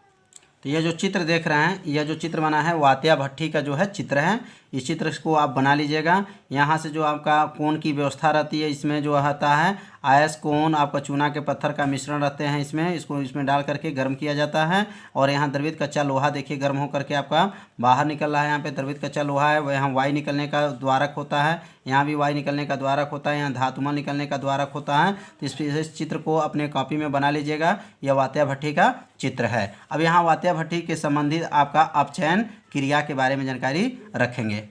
तो ये जो चित्र देख रहे हैं, यह जो चित्र बना है वात्या भट्ठी का जो है चित्र है। इस चित्र को आप बना लीजिएगा। यहाँ से जो आपका कोण की व्यवस्था रहती है, इसमें जो आता है आयस कोण, आपका चूना के पत्थर का मिश्रण रहते हैं इसमें डाल करके गर्म किया जाता है। और यहाँ द्रवित कच्चा लोहा देखिए गर्म हो करके आपका बाहर निकल रहा है। यहाँ पे द्रवित कच्चा लोहा है, वह यहाँ वायु निकलने का द्वारक होता है, यहाँ भी वायु निकलने का द्वारक होता है, यहाँ धातुमल निकलने का द्वारक होता है। तो इस चित्र को अपने कॉपी में बना लीजिएगा। यह वात्या भट्ठी का चित्र है। अब यहाँ वात्या भट्ठी के संबंधित आपका अपचयन क्रिया के बारे में जानकारी रखेंगे।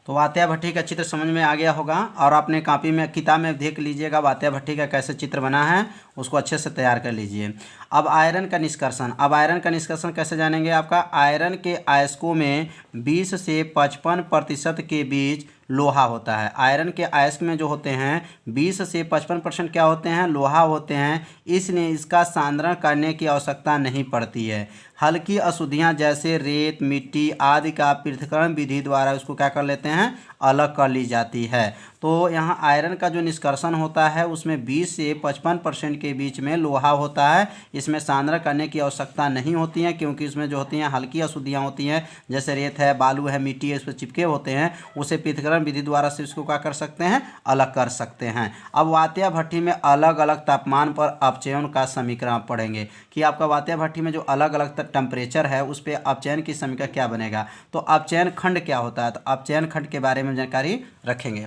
तो वात्या भट्ठी का चित्र समझ में आ गया होगा और अपने कॉपी में किताब में देख लीजिएगा वात्या भट्ठी का कैसे चित्र बना है, उसको अच्छे से तैयार कर लीजिए। अब आयरन का निष्कर्षण। अब आयरन का निष्कर्षण कैसे जानेंगे। आपका आयरन के अयस्कों में 20 से 55% के बीच लोहा होता है। आयरन के अयस्क में जो होते हैं 20 से 55% क्या होते हैं, लोहा होते हैं, इसलिए इसका सांद्रण करने की आवश्यकता नहीं पड़ती है। हल्की अशुद्धियाँ जैसे रेत, मिट्टी आदि का पृथक्करण विधि द्वारा उसको क्या कर लेते हैं, अलग कर ली जाती है। तो यहाँ आयरन का जो निष्कर्षण होता है उसमें 20 से 55% के बीच में लोहा होता है। इसमें सांद्रण करने की आवश्यकता नहीं होती है, क्योंकि इसमें जो होती हैं हल्की अशुद्धियाँ होती हैं, जैसे रेत है, बालू है, मिट्टी है, इस पर चिपके होते हैं, उसे पृथक्करण विधि द्वारा से इसको क्या कर सकते हैं, अलग कर सकते हैं। अब वात्या भट्ठी में अलग अलग तापमान पर अपचयन का समीकरण आप पढ़ेंगे कि आपका वात्या भट्ठी में जो अलग अलग टेम्परेचर है उस पर अपचयन की समीकरण क्या बनेगा। तो अपचयन खंड क्या होता है, तो अपचयन खंड के बारे में जानकारी रखेंगे।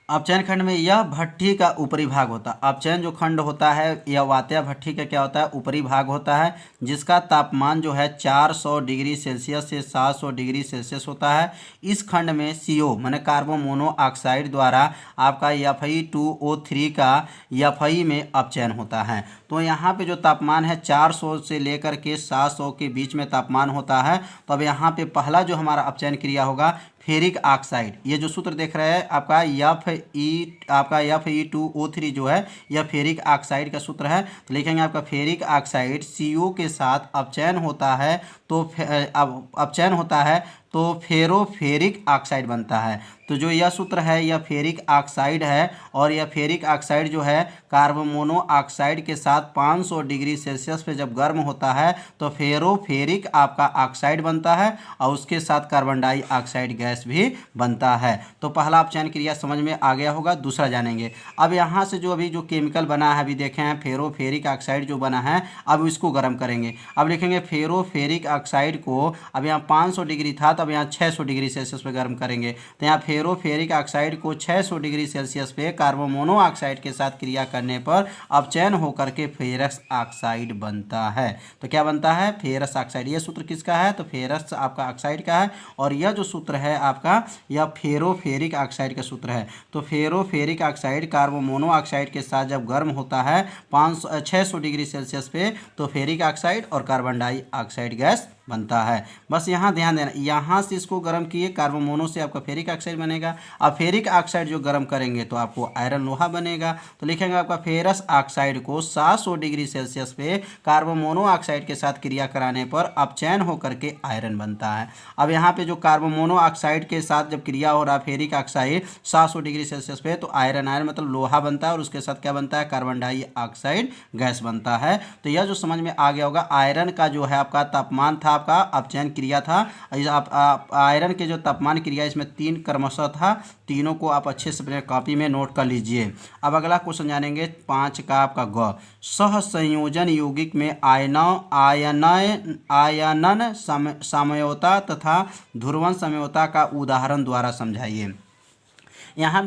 अपचयन खंड में यह भट्ठी का ऊपरी भाग होता है। अपचयन जो खंड होता है यह वात्या भट्ठी का क्या होता है, ऊपरी भाग होता है, जिसका तापमान जो है 400 डिग्री सेल्सियस से 700 डिग्री सेल्सियस होता है। इस खंड में CO माने कार्बन मोनोऑक्साइड द्वारा आपका Fe2O3 का Fe में अपचयन होता है। तो यहाँ पे जो तापमान है 400 से लेकर के 700 के बीच में तापमान होता है। तो अब यहाँ पे पहला जो हमारा अपचयन क्रिया होगा फेरिक ऑक्साइड, ये जो सूत्र देख रहे हैं आपका Fe2O3 जो है यह फेरिक ऑक्साइड का सूत्र है। तो लिखेंगे आपका फेरिक ऑक्साइड CO के साथ अपचयन होता है, तो अपचयन होता है तो फेरोफेरिक ऑक्साइड बनता है। तो जो यह सूत्र है यह फेरिक ऑक्साइड है, और यह फेरिक ऑक्साइड जो है कार्बन मोनोऑक्साइड के साथ 500 डिग्री सेल्सियस पे जब गर्म होता है तो फेरोफेरिक आपका ऑक्साइड बनता है, और उसके साथ कार्बन डाइऑक्साइड गैस भी बनता है। तो पहला अपचयन क्रिया समझ में आ गया होगा। दूसरा जानेंगे। अब यहाँ से जो अभी जो केमिकल बना है, अभी देखे हैं फेरोफेरिक ऑक्साइड जो बना है, अब इसको गर्म करेंगे। अब लिखेंगे फेरोफेरिक ऑक्साइड को, अब यहाँ 500 डिग्री था तो अब यहाँ 600 डिग्री सेल्सियस पे गर्म करेंगे। तो यहाँ फेरोफेरिक ऑक्साइड को 600 डिग्री सेल्सियस पे कार्बन मोनोऑक्साइड के साथ क्रिया करने पर अपचयन होकर के फेरस ऑक्साइड बनता है। तो क्या बनता है, फेरस ऑक्साइड। ये सूत्र किसका है, तो फेरस आपका ऑक्साइड का है, और यह जो सूत्र है आपका यह फेरोफेरिक ऑक्साइड का सूत्र है। तो फेरोफेरिक ऑक्साइड कार्बन मोनोऑक्साइड के साथ जब गर्म होता है 600 डिग्री सेल्सियस पे, तो फेरिक ऑक्साइड और कार्बन डाइऑक्साइड गैस बनता है। बस यहाँ ध्यान देना, यहाँ से इसको गर्म किए कार्बन मोनो से आपका फेरिक ऑक्साइड बनेगा। अब फेरिक ऑक्साइड जो गर्म करेंगे तो आपको आयरन लोहा बनेगा। तो लिखेंगे आपका फेरस ऑक्साइड को 700 डिग्री सेल्सियस पे कार्बन मोनोऑक्साइड के साथ क्रिया कराने पर अपचयन होकर के आयरन बनता है। अब यहाँ पे जो कार्बन मोनोऑक्साइड के साथ जब क्रिया हो रहा है फेरिक ऑक्साइड 700 डिग्री सेल्सियस पे, तो आयरन मतलब लोहा बनता है, और उसके साथ क्या बनता है, कार्बन डाइऑक्साइड गैस बनता है। तो यह जो समझ में आ गया होगा, आयरन का जो है आपका तापमान था, आपका अपचयन क्रिया था। आयरन के जो तापमान क्रिया इसमें 3 क्रमशः था, तीनों को आप अच्छे से अपने कॉपी में नोट कर लीजिए। अब अगला क्वेश्चन जानेंगे 5 का आपका ग। सहसंयोजन यौगिक में आयनन समयोता तथा ध्रुवण समयोता का उदाहरण द्वारा समझाइए। यहाँ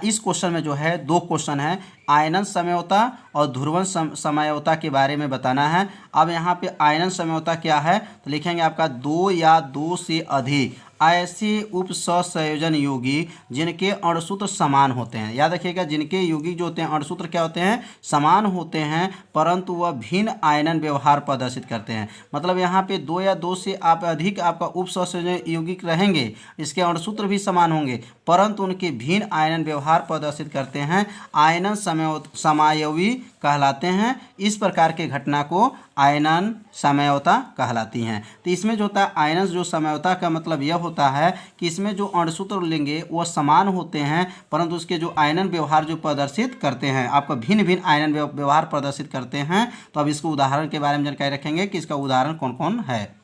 इस क्वेश्चन में जो है 2 क्वेश्चन है, आयनन समयोता और ध्रुवण समयोता के बारे में बताना है। अब यहाँ पे आयनन समयोता क्या है, तो लिखेंगे आपका 2 या 2 से अधिक ऐसे उप सहसंयोजन यौगिक जिनके अणुसूत्र समान होते हैं। याद रखिएगा, जिनके यौगिक जो होते हैं अणुसूत्र क्या होते हैं, समान होते हैं, परंतु वह भिन्न आयनन व्यवहार प्रदर्शित करते हैं। मतलब यहाँ पे 2 या 2 से आप अधिक आपका उप सहसंयोजन यौगिक रहेंगे, इसके अणुसूत्र भी समान होंगे, परंतु उनके भिन्न आयनन व्यवहार प्रदर्शित करते हैं, आयनन समायवी कहलाते हैं। इस प्रकार के घटना को आयनन समयोता कहलाती हैं। तो इसमें जो होता है आयनन जो समयोता का मतलब यह होता है कि इसमें जो अणुसूत्र लेंगे वह समान होते हैं, परंतु उसके जो आयनन व्यवहार जो प्रदर्शित करते हैं आपका भिन्न भिन्न आयनन व्यवहार प्रदर्शित करते हैं। तो अब इसको उदाहरण के बारे में जानकारी रखेंगे कि इसका उदाहरण कौन कौन है।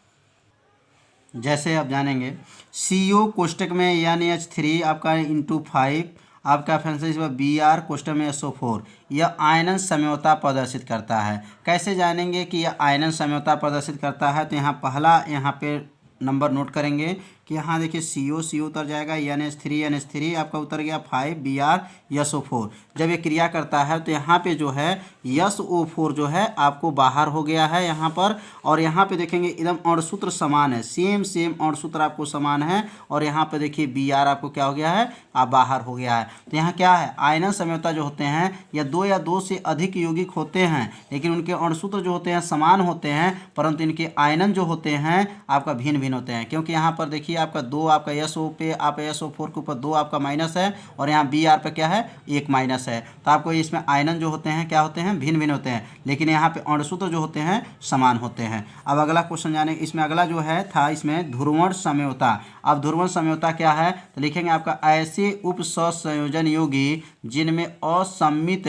जैसे आप जानेंगे CO कोष्टक में NH3 आपका *5 आपका फैंसी Br कोष्टक में SO4, यह आयनन समयोता प्रदर्शित करता है। कैसे जानेंगे कि यह आयनन समयोता प्रदर्शित करता है, तो यहाँ पहला यहाँ पे नंबर नोट करेंगे कि यहाँ देखिए CO उतर जाएगा, NH3 आपका उतर गया, 5 Br SO4। जब ये क्रिया करता है तो यहाँ पे जो है SO4 जो है आपको बाहर हो गया है यहाँ पर, और यहाँ पे देखेंगे एकदम अणुसूत्र समान है, सेम अणुसूत्र आपको समान है, और यहाँ पे देखिए Br आपको क्या हो गया है, आप बाहर हो गया है। तो यहाँ क्या है, आयनन समयोता जो होते हैं या 2 या 2 से अधिक यौगिक होते हैं, लेकिन उनके अणुसूत्र जो होते हैं समान होते हैं, परंतु इनके आयनन जो होते हैं आपका भिन्न भिन्न होते हैं। क्योंकि यहाँ पर देखिए देखिए आपका 2 आपका SO पे आप SO4 के ऊपर 2 आपका माइनस है और यहाँ Br पे क्या है 1 माइनस है। तो आपको इसमें आयनन जो होते हैं क्या होते हैं भिन्न भिन्न होते हैं, लेकिन यहाँ पे अणुसूत्र जो होते हैं समान होते हैं। अब अगला क्वेश्चन जाने, इसमें अगला जो है था इसमें ध्रुवण समयोता। अब ध्रुवण समयोता क्या है तो लिखेंगे आपका ऐसे उप सहसंयोजन योगी जिनमें असम्मित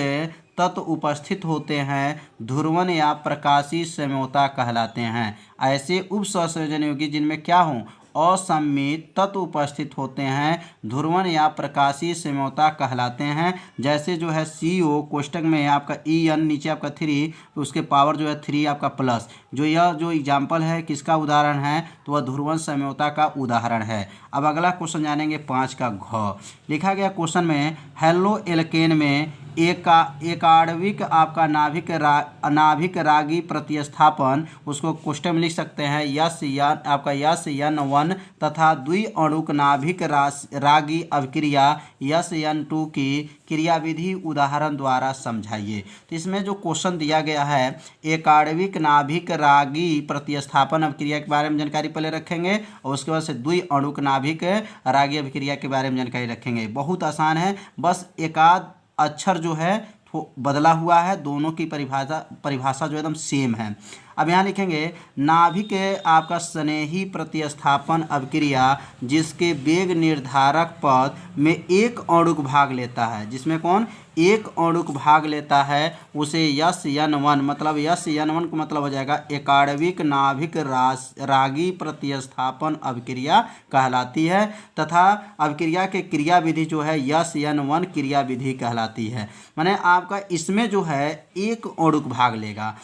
तत्व उपस्थित होते हैं ध्रुवण या प्रकाशीय समयोता कहलाते हैं। ऐसे उप सहसंयोजन योगी जिनमें क्या हों असम्मित तत्व उपस्थित होते हैं ध्रुवण या प्रकाशीय समयोता कहलाते हैं। जैसे जो है CO कोष्टक में आपका EN नीचे आपका 3 उसके पावर जो है 3 आपका प्लस, जो यह जो एग्जाम्पल है किसका उदाहरण है तो वह ध्रुवण समयोता का उदाहरण है। अब अगला क्वेश्चन जानेंगे 5 का घ। लिखा गया क्वेश्चन में हेलो एल्केन में एकाणविक आपका नाभिक रागी प्रतिस्थापन, उसको क्वेश्चन में लिख सकते हैं SN1 तथा द्विअणुक नाभिक रागी अभिक्रिया SN2 की क्रियाविधि उदाहरण द्वारा समझाइए। तो इसमें जो क्वेश्चन दिया गया है एकाणविक नाभिक रागी प्रतिस्थापन अभिक्रिया के बारे में जानकारी पहले रखेंगे और उसके बाद से द्विअणुक नाभिक रागी अभिक्रिया के बारे में जानकारी रखेंगे। बहुत आसान है, बस एकाध अक्षर जो है बदला हुआ है, दोनों की परिभाषा जो एकदम सेम है। अब यहाँ लिखेंगे नाभिक आपका स्नेही प्रतिस्थापन अभिक्रिया जिसके वेग निर्धारक पद में एक अणुक भाग लेता है, जिसमें कौन एक अणुक भाग लेता है उसे SN1 मतलब SN1 का मतलब हो जाएगा एकाणविक नाभिक रागी प्रतिस्थापन अभिक्रिया कहलाती है तथा अभिक्रिया के क्रियाविधि जो है SN1 क्रियाविधि कहलाती है। माने आपका इसमें जो है एक अणुक भाग लेगा।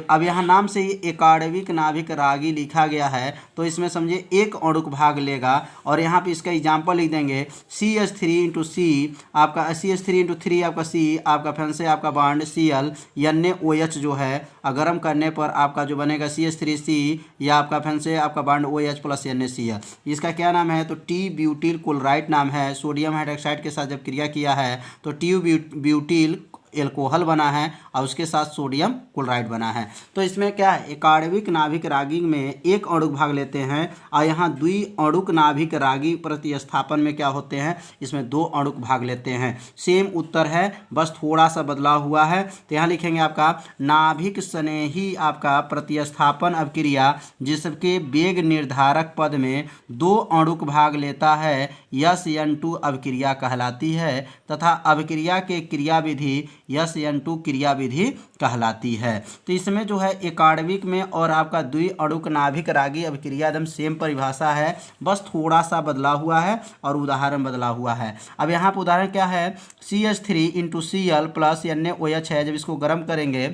अब यहाँ नाम से ही एकाणविक नाभिक रागी लिखा गया है तो इसमें समझिए एक अणुक भाग लेगा और यहाँ पे इसका एग्जाम्पल लिख देंगे CH3 आपका CH3 आपका C आपका फिर से आपका बॉन्ड Cl NaOH जो है गर्म करने पर आपका जो बनेगा CH3C या आपका फिर से आपका बॉन्ड OH प्लस NaCl। इसका क्या नाम है तो टी ब्यूटिल क्लोराइड नाम है। सोडियम हाइड्रोक्साइड के साथ जब क्रिया किया है तो टी ब्यूटिल एल्कोहल बना है और उसके साथ सोडियम क्लोराइड बना है। तो इसमें क्या है एकाणविक नाभिक रागी में एक अणुक भाग लेते हैं और यहाँ द्विअणुक नाभिक रागी प्रतिस्थापन में क्या होते हैं इसमें 2 अणुक भाग लेते हैं। सेम उत्तर है, बस थोड़ा सा बदलाव हुआ है। तो यहाँ लिखेंगे आपका नाभिक स्नेही आपका प्रतिस्थापन अभिक्रिया जिसके वेग निर्धारक पद में 2 अणुक भाग लेता है SN2 अभिक्रिया कहलाती है तथा अभिक्रिया के क्रियाविधि SN2 क्रियाविधि कहलाती है। तो इसमें जो है एकाणविक में और आपका द्विअणुक नाभिक रागी अभिक्रिया एकदम सेम परिभाषा है, बस थोड़ा सा बदलाव हुआ है और उदाहरण बदला हुआ है। अब यहाँ पर उदाहरण क्या है CH3 प्लस NaOH है। जब इसको गर्म करेंगे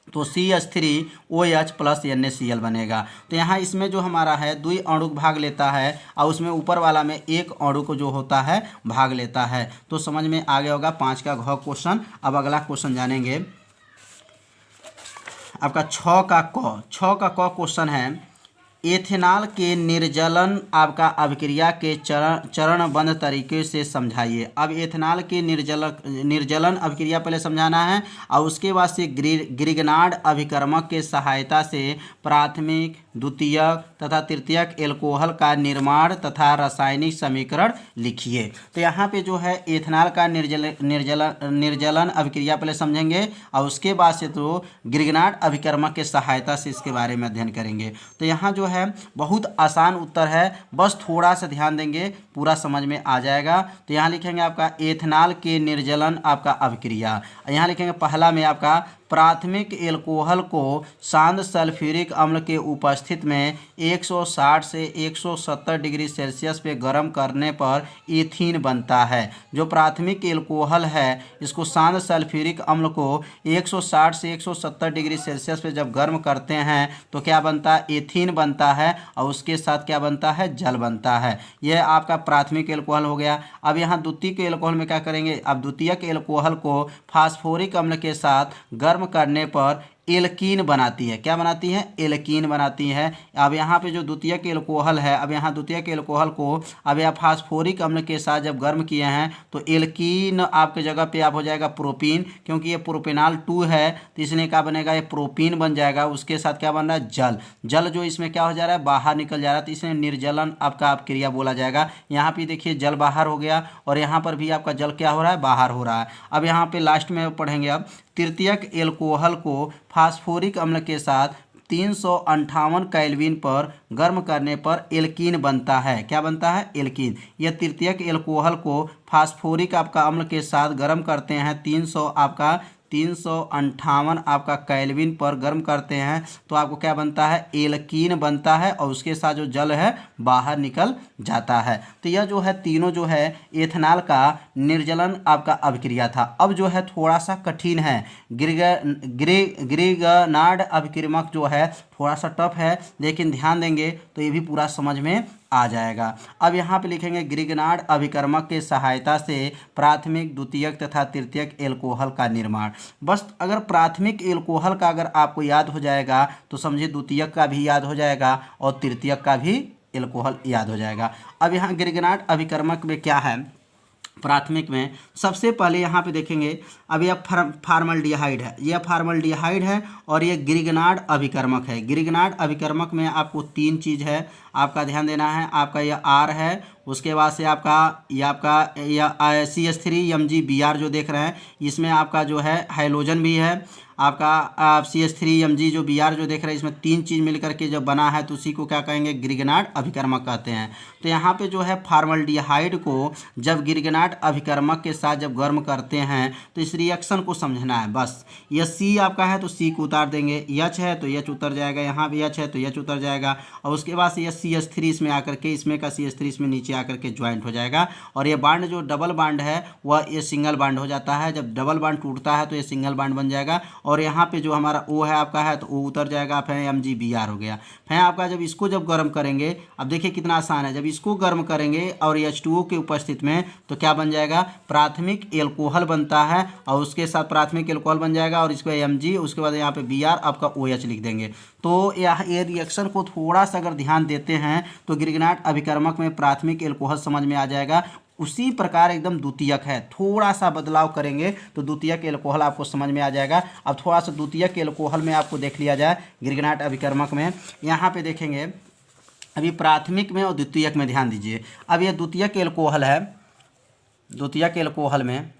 तो CH3OH प्लस NaCl बनेगा। तो यहाँ इसमें जो हमारा है द्विअणुक भाग लेता है और उसमें ऊपर वाला में एक अणुक जो होता है भाग लेता है। तो समझ में आ गया होगा 5 का घ क्वेश्चन। अब अगला क्वेश्चन जानेंगे आपका 6 का क क्वेश्चन है एथेनॉल के निर्जलन आपका अभिक्रिया के चरणबद्ध तरीके से समझाइए। अब एथेनॉल के निर्जलन अभिक्रिया पहले समझाना है और उसके बाद से ग्रिग्नार्ड अभिकर्मक के सहायता से प्राथमिक द्वितीयक तथा तृतीयक एल्कोहल का निर्माण तथा रासायनिक समीकरण लिखिए। तो यहाँ पे जो है एथेनॉल का निर्जलन अभिक्रिया पहले समझेंगे और उसके बाद से तो ग्रिग्नार्ड अभिकर्मक के सहायता से इसके बारे में अध्ययन करेंगे। तो यहाँ जो है बहुत आसान उत्तर है, बस थोड़ा सा ध्यान देंगे पूरा समझ में आ जाएगा। तो यहाँ लिखेंगे आपका एथेनॉल के निर्जलन आपका अभिक्रिया। यहाँ लिखेंगे पहला में आपका प्राथमिक एल्कोहल को शांत सल्फ्यूरिक अम्ल के उपस्थित में 160 से 170 डिग्री सेल्सियस पे गर्म करने पर एथीन बनता है। जो प्राथमिक एल्कोहल है इसको शांत सल्फ्यूरिक अम्ल को 160 से 170 डिग्री सेल्सियस पे जब गर्म करते हैं तो क्या बनता है एथीन बनता है और उसके साथ क्या बनता है जल बनता है। यह आपका प्राथमिक एल्कोहल हो गया। अब यहाँ द्वितीयक एल्कोहल में क्या करेंगे, अब द्वितीयक एल्कोहल को फास्फोरिक अम्ल के साथ गर्म करने पर एल्कीन बनाती है। क्या बनाती है? एल्कीन बनाती है। अब यहाँ पे जो द्वितीयक एल्कोहल है, अब यहाँ द्वितीयक एल्कोहल को अब यह फास्फोरिक अम्ल के साथ जब गर्म किए हैं तो एल्कीन आपके जगह पे आप हो जाएगा प्रोपीन, क्योंकि ये प्रोपेनॉल 2 है तो इसलिए क्या बनेगा, ये प्रोपीन बन जाएगा। उसके साथ क्या बन रहा है? जल। जल जो इसमें क्या हो जा रहा है, बाहर निकल जा रहा है, तो इसलिए निर्जलन आपका अपक्रिया बोला जाएगा। यहाँ पे देखिए जल बाहर हो गया और यहाँ पर भी आपका जल क्या हो रहा है, बाहर हो रहा है। अब यहाँ पे लास्ट में पढ़ेंगे अब तृतीयक एल्कोहल को फास्फोरिक अम्ल के साथ 358 केल्विन पर गर्म करने पर एल्कीन बनता है। क्या बनता है? एल्कीन। यह तृतीयक एल्कोहल को फास्फोरिक आपका अम्ल के साथ गर्म करते हैं 358 आपका केल्विन पर गर्म करते हैं तो आपको क्या बनता है? एल्कीन बनता है और उसके साथ जो जल है बाहर निकल जाता है। तो यह जो है तीनों जो है एथेनॉल का निर्जलन आपका अभिक्रिया था। अब जो है थोड़ा सा कठिन है, ग्रिगनार्ड अभिक्रियक जो है थोड़ा सा टफ है, लेकिन ध्यान देंगे तो ये भी पूरा समझ में आ जाएगा। अब यहाँ पे लिखेंगे ग्रिगनार्ड अभिकर्मक के सहायता से प्राथमिक, द्वितीयक तथा तृतीयक एल्कोहल का निर्माण। बस अगर प्राथमिक एल्कोहल का अगर आपको याद हो जाएगा तो समझिए द्वितीयक का भी याद हो जाएगा और तृतीयक का भी एल्कोहल याद हो जाएगा। अब यहाँ ग्रिगनार्ड अभिकर्मक में क्या है, प्राथमिक में सबसे पहले यहाँ पे देखेंगे, अब यह फार्मल्डिहाइड है, यह फार्मल्डिहाइड है और ये ग्रिगनार्ड अभिकर्मक है। ग्रिगनार्ड अभिकर्मक में आपको 3 चीज़ है आपका ध्यान देना है। आपका यह आर है, उसके बाद से आपका यह CH3Mg Br जो देख रहे हैं इसमें आपका जो है हाइड्रोजन भी है। आपका CH3Mg जो Br जो देख रहे हैं इसमें 3 चीज़ मिलकर के जब बना है तो उसी को क्या कहेंगे? ग्रिगनार्ड अभिकर्मक कहते हैं। तो यहाँ पे जो है फार्मल्डिहाइड को जब ग्रिगनार्ड अभिकर्मक के साथ जब गर्म करते हैं तो इस रिएक्शन को समझना है बस। यह C आपका है तो C को उतार देंगे, H है तो H उतर जाएगा, यहाँ भी H है तो H उतर जाएगा और उसके बाद से यह CH3 इसमें आकर के, इसमें का CH3 इसमें नीचे आकर के ज्वाइंट हो जाएगा और ये बांड जो डबल बांड है वह ये सिंगल बांड हो जाता है। जब डबल बांड टूटता है तो ये सिंगल बांड बन जाएगा और यहाँ पे जो हमारा O है आपका है तो O उतर जाएगा, फिर MgBr हो गया। फिर आपका जब इसको जब गर्म करेंगे, अब देखिए कितना आसान है, जब इसको गर्म करेंगे और H2O के उपस्थित में तो क्या बन जाएगा? प्राथमिक एल्कोहल बनता है और उसके साथ प्राथमिक एल्कोहल बन जाएगा और इसको Mg, उसके बाद यहाँ पे Br आपका OH लिख देंगे। तो ये रिएक्शन को थोड़ा सा अगर ध्यान देते हैं तो ग्रिगनार्ड अभिकर्मक में प्राथमिक एल्कोहल समझ में आ जाएगा। उसी प्रकार एकदम द्वितीयक है, थोड़ा सा बदलाव करेंगे तो द्वितीयक एल्कोहल आपको समझ में आ जाएगा। अब थोड़ा सा द्वितीयक एल्कोहल में आपको देख लिया जाए ग्रिगनार्ड अभिकर्मक में। यहाँ पे देखेंगे अभी प्राथमिक में और द्वितीयक में ध्यान दीजिए। अब ये द्वितीयक एल्कोहल है, द्वितीयक एल्कोहल में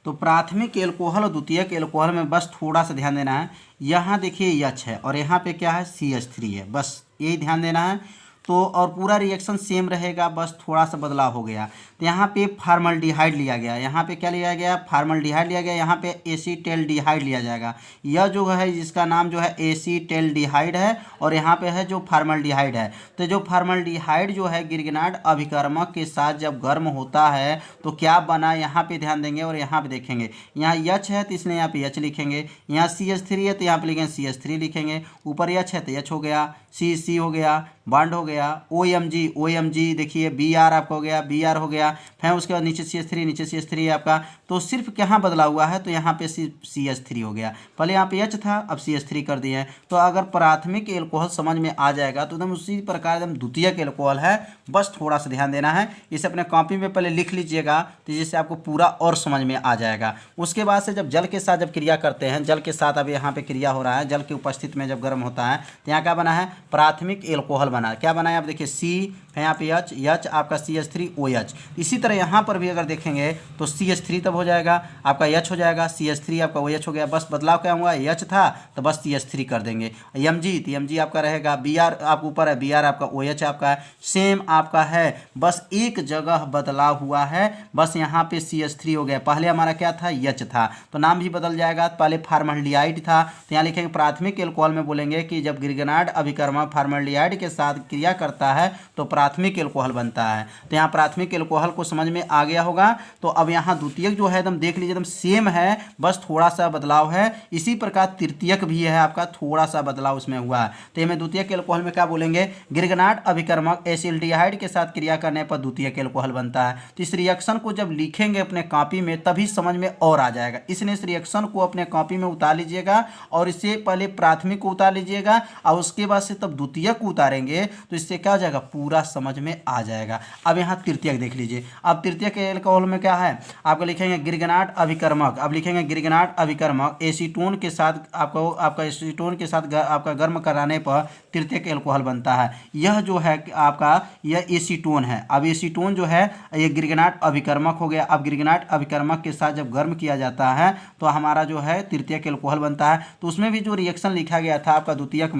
तो प्राथमिक एल्कोहल और द्वितीयक एल्कोहल में बस थोड़ा सा ध्यान देना है। यहाँ देखिए H है और यहाँ पे क्या है? CH3 है, बस यही ध्यान देना है। तो और पूरा रिएक्शन सेम रहेगा, बस थोड़ा सा बदलाव हो गया। तो यहाँ पे फार्मल्डिहाइड लिया गया, यहाँ पे क्या लिया गया? फार्मल्डिहाइड लिया गया, यहाँ पे एसीटेल्डिहाइड लिया जाएगा। यह जो है जिसका नाम जो है एसीटेल्डिहाइड है और यहाँ पे है जो फार्मल्डिहाइड है। तो जो फार्मल्डिहाइड जो है ग्रिगनार्ड अभिकर्मक के साथ जब गर्म होता है तो क्या बना, यहाँ पे ध्यान देंगे और यहाँ पे देखेंगे। यहाँ H है तो इसलिए यहाँ पे H लिखेंगे, यहाँ CH3 है तो यहाँ पे लिखेंगे CH3 लिखेंगे, ऊपर H है तो H हो गया, C हो गया, बॉन्ड हो गया, OMG देखिए Br आपका हो गया, Br हो गया, फिर उसके बाद नीचे CH3, नीचे CH3 है आपका। तो सिर्फ कहाँ बदला हुआ है? तो यहाँ पे CH3 हो गया, पहले यहाँ पे H था अब CH3 कर दिए हैं। तो अगर प्राथमिक एल्कोहल समझ में आ जाएगा तो एकदम उसी प्रकार एकदम द्वितीयक एल्कोहल है, बस थोड़ा सा ध्यान देना है। इसे अपने कॉपी में पहले लिख लीजिएगा तो जिससे आपको पूरा और समझ में आ जाएगा। उसके बाद से जब जल के साथ जब क्रिया करते हैं, जल के साथ अब यहाँ पे क्रिया हो रहा है, जल के उपस्थित में जब गर्म होता है तो यहाँ क्या बना है? प्राथमिक एल्कोहल बना। क्या बना है? आप देखिए C, फिर यहाँ पे H आपका CH3 OH। इसी तरह यहाँ पर भी अगर देखेंगे तो CH3 तब हो जाएगा, आपका H हो जाएगा, CH3 आपका OH हो गया। बस बदलाव क्या हुआ? H था तो बस CH3 कर देंगे। Mg तो Mg आपका रहेगा, Br आपका ऊपर है, Br आपका OH आपका है, सेम आपका है, बस एक जगह बदलाव हुआ है, बस यहाँ पे CH3 हो गया। पहले हमारा क्या था? H था, तो नाम भी बदल जाएगा। पहले फार्मल्डिहाइड था तो यहाँ लिखेंगे प्राथमिक एल्कोहल में बोलेंगे कि जब ग्रिगनार्ड अभिकर्मक फॉर्मल्डिहाइड के साथ क्रिया करता है तो प्राथमिक एल्कोहल बनता है। तो यहाँ प्राथमिक एल्कोहल को समझ में आ गया होगा। तो अब यहाँ द्वितीयक जो है एकदम देख लीजिए एकदम सेम है, बस थोड़ा सा बदलाव है। इसी प्रकार तृतीयक भी है आपका, थोड़ा सा बदलाव उसमें हुआ है। तो ये में द्वितीयक एल्कोहल में क्या बोलेंगे, गिरगनाट अभिकर्मक एसिल्डिहाइड के साथ क्रिया करने पर द्वितीयक एल्कोहल बनता है। तो इस रिएक्शन को जब लिखेंगे अपने कॉपी में तभी समझ में और आ जाएगा, इसलिए इस रिएक्शन को अपने कॉपी में उतार लीजिएगा और इससे पहले प्राथमिक को उतार लीजिएगा और उसके बाद से तब द्वितीयक को उतारेंगे तो इससे क्या हो जाएगा, पूरा समझ में आ जाएगा। अब यहाँ तृतीयक देख लीजिए। अब तृतीयक एल्कोहल में क्या है, आपको लिखेंगे गिरगनाट अभिकर्मक। अब लिखेंगे गिरगनाट अभिकर्मक एसीटोन के साथ आपका एसीटोन के साथ आपका गर्म कराने पर तृतीयक एल्कोहल बनता है। यह जो है आपका यह एसीटोन है। अब एसीटोन जो है ये गिरगनाट अभिकर्मक हो गया। अब गिरगनाट अभिकर्मक के साथ जब गर्म किया जाता है तो हमारा जो है तृतीयक एल्कोहल बनता है। तो उसमें भी जो रिएक्शन लिखा गया था आपका द्वितीयक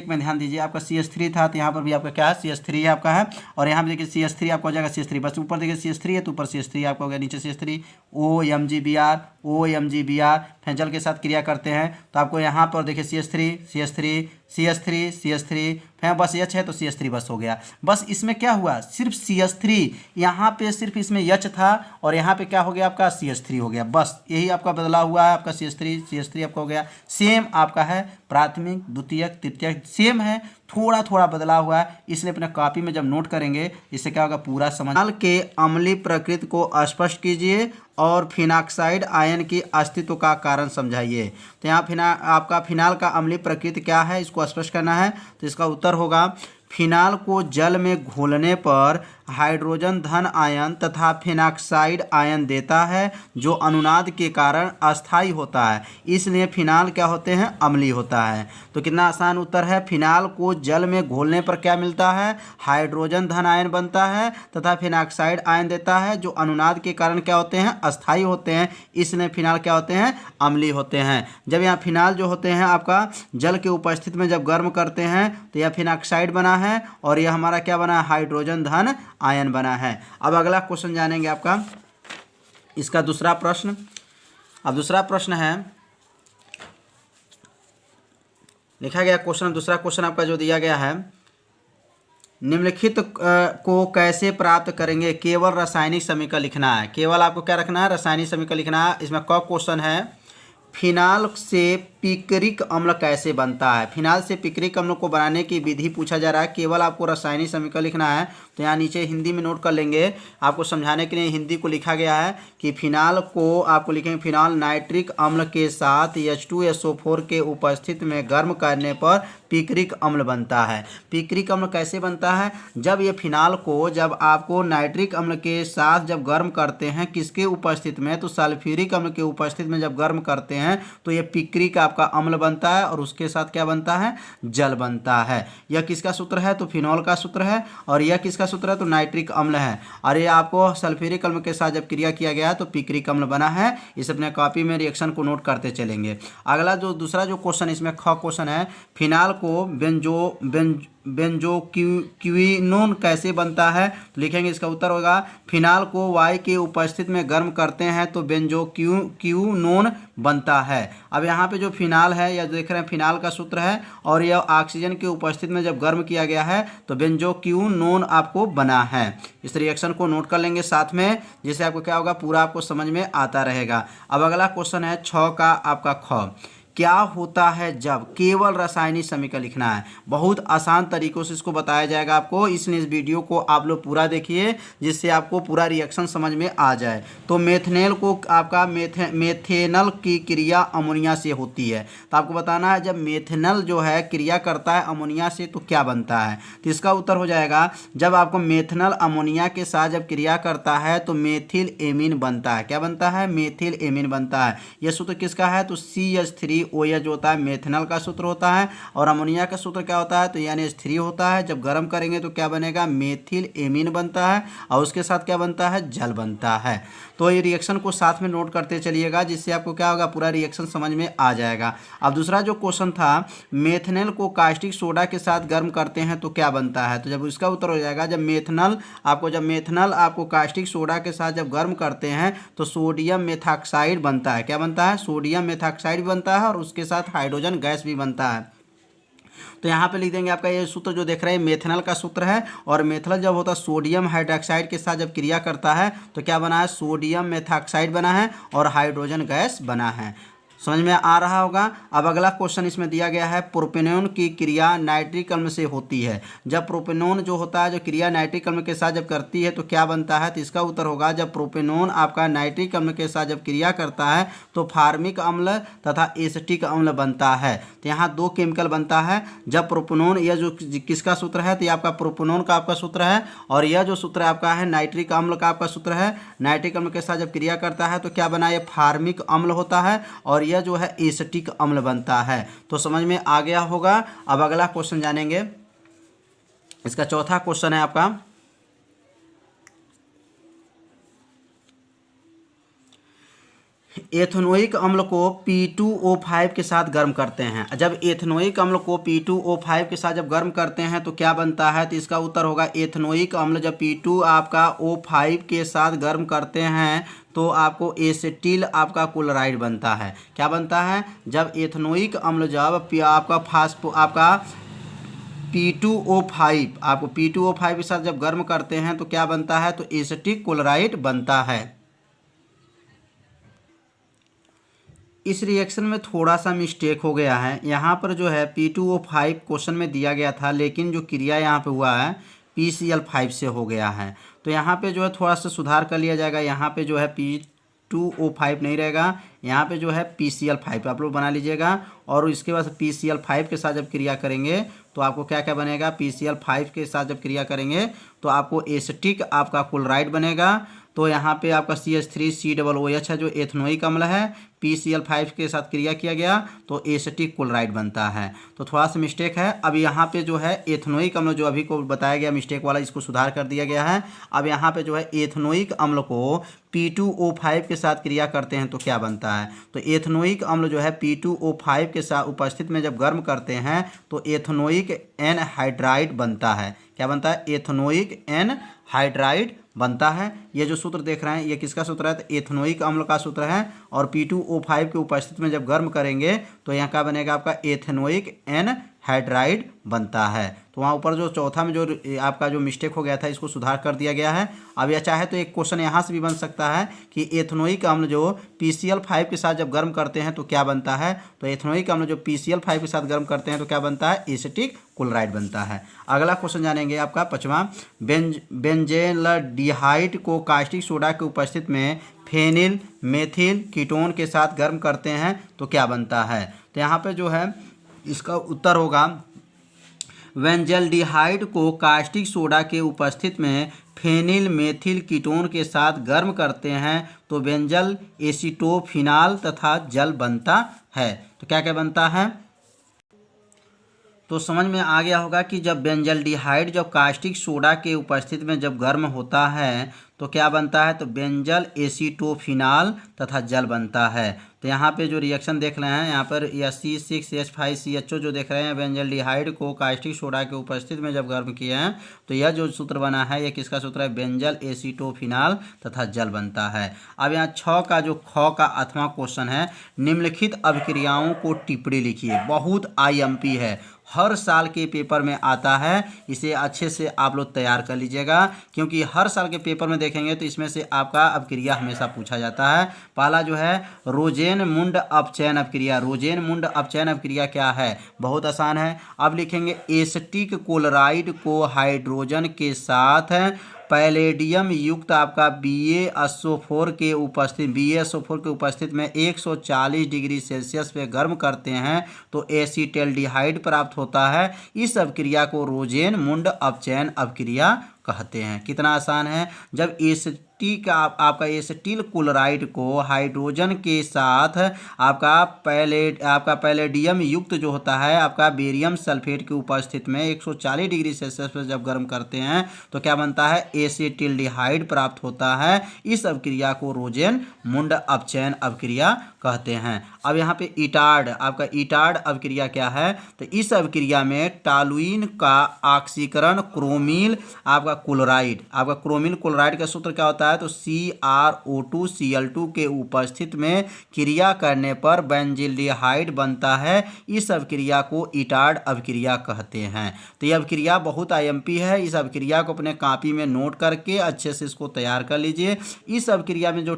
में ध्यान दीजिए, आपका CH3 था तो यहाँ पर भी आपका क्या है CH3 है आपका है। और यहाँ पे देखिए CH3 आपका हो जाएगा CH3, बस ऊपर देखिए CH3 है तो ऊपर CH3 आपका हो गया, नीचे CH3 OMGBr फिर जल के साथ क्रिया करते हैं तो आपको यहाँ पर देखिए CH3 फिर बस H है तो CH3 बस हो गया। बस इसमें क्या हुआ, सिर्फ CH3 यहाँ पे सिर्फ इसमें H था और यहाँ पे क्या हो गया आपका CH3 हो गया, बस यही आपका बदलाव हुआ है। आपका CH3 आपका हो गया। सेम आपका है प्राथमिक द्वितीयक तृतीयक सेम है, थोड़ा थोड़ा बदलाव हुआ है, इसलिए अपने कॉपी में जब नोट करेंगे इससे क्या होगा पूरा समझ। फिनाल के अम्लीय प्रकृति को स्पष्ट कीजिए और फिनाक्साइड आयन की अस्तित्व का कारण समझाइए। तो यहाँ आपका फिनाल का अम्लीय प्रकृति क्या है इसको स्पष्ट करना है। तो इसका उत्तर होगा फिनाल को जल में घोलने पर हाइड्रोजन धन आयन तथा फिनाक्साइड आयन देता है जो अनुनाद के कारण अस्थायी होता है, इसलिए फिनाल क्या होते हैं, अम्लीय होता है। तो कितना आसान उत्तर है, फिनाल को जल में घोलने पर क्या मिलता है, हाइड्रोजन धन आयन बनता है तथा फिनाक्साइड आयन देता है जो अनुनाद के कारण क्या होते हैं, अस्थायी होते हैं, इसलिए फिनाल क्या होते हैं, अम्लीय होते हैं। जब यहाँ फिनाल जो होते हैं आपका जल के उपस्थिति में जब गर्म करते हैं तो यह फिनाक्साइड बना है और यह हमारा क्या बना है, हाइड्रोजन धन आयन बना है। अब अगला क्वेश्चन जानेंगे आपका इसका दूसरा प्रश्न। अब दूसरा प्रश्न है लिखा गया क्वेश्चन, दूसरा क्वेश्चन आपका जो दिया गया है, निम्नलिखित को कैसे प्राप्त करेंगे, केवल रासायनिक समीकरण लिखना है। केवल आपको क्या रखना है, रासायनिक समीकरण लिखना है। इसमें क क्वेश्चन है फिनाल से पिक्रिक अम्ल कैसे बनता है। फिनाल से पिक्रिक अम्ल को बनाने की विधि पूछा जा रहा है, केवल आपको रासायनिक समीकरण लिखना है। तो यहाँ नीचे हिंदी में नोट कर लेंगे, आपको समझाने के लिए हिंदी को लिखा गया है कि फिनाल को आपको लिखेंगे फिनाल नाइट्रिक अम्ल के साथ H2SO4 के उपस्थिति में गर्म करने पर पिक्रिक अम्ल बनता है। पिक्रिक अम्ल कैसे बनता है, जब ये फिनाल को जब आपको नाइट्रिक अम्ल के साथ जब गर्म करते हैं किसके उपस्थिति में, तो सल्फ्यूरिक अम्ल के उपस्थिति में जब गर्म करते हैं तो ये पिक्रिक आपका अम्ल बनता है और उसके साथ क्या बनता है, जल बनता है। यह किसका सूत्र है, तो फिनॉल का सूत्र है। और यह किसका सूत्र है, तो नाइट्रिक अम्ल है। और ये आपको सल्फ्यूरिक अम्ल के साथ जब क्रिया किया गया है तो पिक्रिक अम्ल बना है। इस अपने कॉपी में रिएक्शन को नोट करते चलेंगे। अगला जो दूसरा जो क्वेश्चन इसमें ख क्वेश्चन है, फिनाल को बेंजोक्विनोन कैसे बनता है। तो लिखेंगे इसका उत्तर होगा फिनाल को वायु के उपस्थिति में गर्म करते हैं तो बेंजोक्विनोन बनता है। अब यहाँ पे जो फिनाल है यह देख रहे हैं फिनाल का सूत्र है और यह ऑक्सीजन के उपस्थिति में जब गर्म किया गया है तो बेंजोक्विनोन आपको बना है। इस रिएक्शन को नोट कर लेंगे साथ में, जिससे आपको क्या होगा पूरा आपको समझ में आता रहेगा। अब अगला क्वेश्चन है 6 का आपका ख, क्या होता है जब, केवल रासायनिक समीकरण लिखना है। बहुत आसान तरीकों से इसको बताया जाएगा आपको, इसलिए इस वीडियो को आप लोग पूरा देखिए जिससे आपको पूरा रिएक्शन समझ में आ जाए। तो मेथनेल को आपका मेथेनल की क्रिया अमोनिया से होती है। तो आपको बताना है जब मेथेनल जो है क्रिया करता है अमोनिया से तो क्या बनता है। तो इसका उत्तर हो जाएगा जब आपको मेथनल अमोनिया के साथ जब क्रिया करता है तो मेथिल एमीन बनता है। क्या बनता है, मेथिल एमीन बनता है। यह सूत्र किसका है, तो CH3OH जो होता है मेथनल का सूत्र होता है और अमोनिया का सूत्र क्या होता है, तो NH3 होता है। जब गर्म करेंगे तो क्या बनेगा, मेथिल एमीन बनता है और उसके साथ क्या बनता है, जल बनता है। तो ये रिएक्शन को साथ में नोट करते चलिएगा जिससे आपको क्या होगा पूरा रिएक्शन समझ में आ जाएगा। अब दूसरा जो क्वेश्चन था, मेथनल को कास्टिक सोडा के साथ गर्म करते हैं तो क्या बनता है। तो जब इसका उत्तर हो जाएगा जब मेथनल आपको कास्टिक सोडा के साथ जब गर्म करते हैं तो सोडियम मेथॉक्साइड बनता है। क्या बनता है, सोडियम मेथॉक्साइड बनता है और उसके साथ हाइड्रोजन गैस भी बनता है। तो यहाँ पे लिख देंगे आपका ये सूत्र जो देख रहे हैं मेथनॉल का सूत्र है। और मेथनॉल जब होता है सोडियम हाइड्रोक्साइड के साथ जब क्रिया करता है तो क्या बना है, सोडियम मेथॉक्साइड बना है और हाइड्रोजन गैस बना है। समझ में आ रहा होगा। अब अगला क्वेश्चन इसमें दिया गया है, प्रोपेनॉन की क्रिया नाइट्रिक अम्ल से होती है। जब प्रोपेनॉन जो होता है जो क्रिया नाइट्रिक अम्ल के साथ जब करती है तो क्या बनता है, तो इसका उत्तर होगा जब प्रोपेनॉन आपका नाइट्रिक अम्ल के साथ जब क्रिया करता है तो फार्मिक अम्ल तथा एसिटिक अम्ल बनता है। तो यहाँ दो केमिकल बनता है। जब प्रोपेनॉन, यह जो किसका सूत्र है, तो ये आपका प्रोपेनॉन का आपका सूत्र है। और यह जो सूत्र आपका है नाइट्रिक अम्ल का आपका सूत्र है। नाइट्रिक अम्ल के साथ जब क्रिया करता है तो क्या बना, ये फार्मिक अम्ल होता है और यह जो है एसिटिक अम्ल बनता है। तो समझ में आ गया होगा। अब अगला क्वेश्चन जानेंगे। इसका चौथा क्वेश्चन है आपका, एथेनोइक अम्ल को P2O5 के साथ गर्म करते हैं। जब एथेनोइक अम्ल को P2O5 के साथ जब गर्म करते हैं तो क्या बनता है, तो इसका उत्तर होगा एथेनोइक अम्ल जब P2 आपका O5 के साथ गर्म करते हैं तो आपको एसिटिल आपका क्लोराइड बनता है। क्या बनता है, जब एथेनोइक अम्ल जब आपका P2O5 आपको P2O5 के साथ जब गर्म करते हैं तो क्या बनता है, तो एसिटिक क्लोराइड बनता है। इस रिएक्शन में थोड़ा सा मिस्टेक हो गया है। यहाँ पर जो है P2O5 क्वेश्चन में दिया गया था, लेकिन जो क्रिया यहाँ पे हुआ है PCl5 से हो गया है। तो यहाँ पे जो है थोड़ा सा सुधार कर लिया जाएगा। यहाँ पे जो है P2O5 नहीं रहेगा, यहाँ पे जो है PCl5 आप लोग बना लीजिएगा। और इसके बाद PCl5 के साथ जब क्रिया करेंगे तो आपको क्या क्या बनेगा, PCl5 के साथ जब क्रिया करेंगे तो आपको एसिटिक आपका क्लोराइड बनेगा। तो यहाँ पे आपका CH3COOH है जो एथेनोइक अम्ल है, PCl5 के साथ क्रिया किया गया तो एसिटिक क्लोराइड बनता है। तो थोड़ा सा मिस्टेक है। अब यहाँ पे जो है एथेनोइक अम्ल जो अभी को बताया गया मिस्टेक वाला, इसको सुधार कर दिया गया है। अब यहाँ पे जो है एथेनोइक अम्ल को P2O5 के साथ क्रिया करते हैं तो क्या बनता है, तो एथेनोइक अम्ल जो है P2O5 के साथ उपस्थित में जब गर्म करते हैं तो एथेनोइक एनहाइड्राइड बनता है। क्या बनता है, एथेनोइक एनहाइड्राइड बनता है। ये जो सूत्र देख रहे हैं ये किसका सूत्र है, तो एथेनोइक अम्ल का सूत्र है। और P2O5 के उपस्थिति में जब गर्म करेंगे तो यहाँ का बनेगा आपका एथेनोइक एनहाइड्राइड बनता है। तो वहाँ ऊपर जो चौथा में जो आपका जो मिस्टेक हो गया था इसको सुधार कर दिया गया है। अब यह चाहे तो एक क्वेश्चन यहाँ से भी बन सकता है कि एथेनोइक अम्ल जो PCl5 के साथ जब गर्म करते हैं तो क्या बनता है, तो एथेनोइक अम्ल जो PCl5 के साथ गर्म करते हैं तो क्या बनता है, एसिटिक क्लोराइड बनता है। अगला क्वेश्चन जानेंगे आपका पांचवा, बेंजेल्डिहाइड को कास्टिक सोडा के उपस्थिति में फेनिल मेथिल कीटोन के साथ गर्म करते हैं तो क्या बनता है। तो यहाँ पे जो है इसका उत्तर होगा, बेंजेल्डिहाइड को कास्टिक सोडा के उपस्थिति में फेनिल मेथिल कीटोन के साथ गर्म करते हैं तो बेंजल एसीटोफिनाल तथा जल बनता है। तो क्या क्या बनता है, तो समझ में आ गया होगा कि जब बेंजल्डिहाइड जब कास्टिक सोडा के उपस्थिति में जब गर्म होता है तो क्या बनता है, तो बेंजल एसीटोफिनाल तथा जल बनता है। तो यहाँ पे जो रिएक्शन देख रहे हैं यहाँ पर या C6H5CHO जो देख रहे हैं, बेंजल्डिहाइड को कास्टिक सोडा के उपस्थिति में जब गर्म किए हैं तो यह जो सूत्र बना है यह किसका सूत्र है, बेंजल एसीटोफिनाल तथा जल बनता है। अब यहाँ 6 का जो ख का 8वां क्वेश्चन है, निम्नलिखित अभिक्रियाओं को टिप्पणी लिखिए। बहुत IMP है, हर साल के पेपर में आता है, इसे अच्छे से आप लोग तैयार कर लीजिएगा क्योंकि हर साल के पेपर में देखेंगे तो इसमें से आपका अपक्रिया हमेशा पूछा जाता है। पहला जो है रोजेनमुंड अपचयन अपक्रिया। रोजेनमुंड अपचयन अपक्रिया क्या है, बहुत आसान है। अब लिखेंगे एसिटिक क्लोराइड को हाइड्रोजन के साथ पैलेडियम युक्त आपका BaSO4 के उपस्थिति में 140 डिग्री सेल्सियस पे गर्म करते हैं तो एसीटल्डिहाइड प्राप्त होता है। इस अपक्रिया को रोजेनमुंड अपचयन अपक्रिया कहते हैं। कितना आसान है। जब आपका एसिटिल क्लोराइड को हाइड्रोजन के साथ आपका पैलेडियम युक्त जो होता है आपका बेरियम सल्फेट की उपस्थिति में 140 डिग्री सेल्सियस पर जब गर्म करते हैं तो क्या बनता है, एसिटिल्डिहाइड प्राप्त होता है। इस अपक्रिया को रोजेनमुंड अपचयन अपक्रिया कहते हैं। अब यहाँ पे इटार्ड आपका इटार्ड अपक्रिया क्या है, तो इस अपक्रिया में टॉलुइन का ऑक्सीकरण क्रोमिल आपका क्लोराइड का सूत्र क्या होता होता है तो CrO2Cl2 के उपस्थित में क्रिया करने पर बेंजील्डिहाइड बनता है। इस अभिक्रिया को इटार्ड अभिक्रिया कहते हैं। तो यह अभिक्रिया बहुत आईएमपी है। इस अभिक्रिया को अपने कॉपी में नोट करके अच्छे से इसको तैयार कर लीजिए। इस अभिक्रिया में जो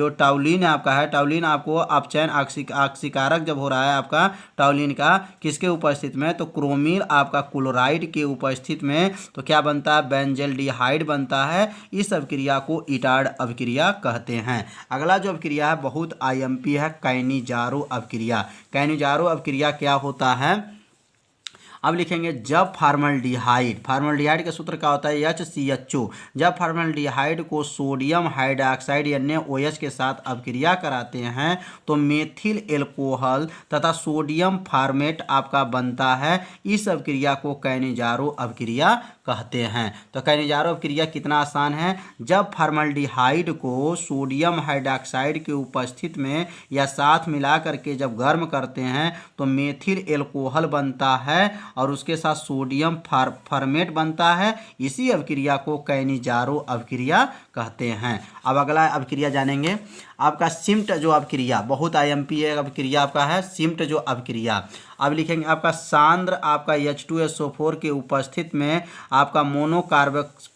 टाउलिन आपका है, टाउलिन आपको अपचयन ऑक्सीकारक जब हो रहा है आपका टाउलिन का किसके उपस्थित में, तो क्रोमिल आपका क्लोराइड के उपस्थित में, तो क्या बनता है, बेंजल्डिहाइड बनता है। इस अभिक्रिया को इटार्ड अभिक्रिया कहते हैं। अगला जो अभिक्रिया है बहुत आईएमपी है, कैनिजारो अभिक्रिया। कैनिजारो अभिक्रिया क्या होता है, अब लिखेंगे जब फार्मल्डिहाइड का सूत्र क्या होता है, HCHO। जब फार्मल्डिहाइड को सोडियम हाइड्रॉक्साइड NaOH के साथ अभिक्रिया कराते हैं तो मेथिल एल्कोहल तथा सोडियम फार्मेट आपका बनता है। इस अभिक्रिया को कैनिजारो अभिक्रिया कहते हैं। तो कैनिजारो अभिक्रिया कितना आसान है, जब फार्मल्डिहाइड को सोडियम हाइड्रॉक्साइड के उपस्थित में या साथ मिला करके जब गर्म करते हैं तो मेथिल एल्कोहल बनता है और उसके साथ सोडियम फार्मेट बनता है। इसी अभिक्रिया को कैनिजारो अभिक्रिया कहते हैं। अब अगला अभिक्रिया जानेंगे आपका सिम्ट जो अभिक्रिया, बहुत आईएमपी है अभिक्रिया आपका है सिम्ट जो अभिक्रिया। अब लिखेंगे आपका सांद्र आपका H2SO4 के उपस्थित में आपका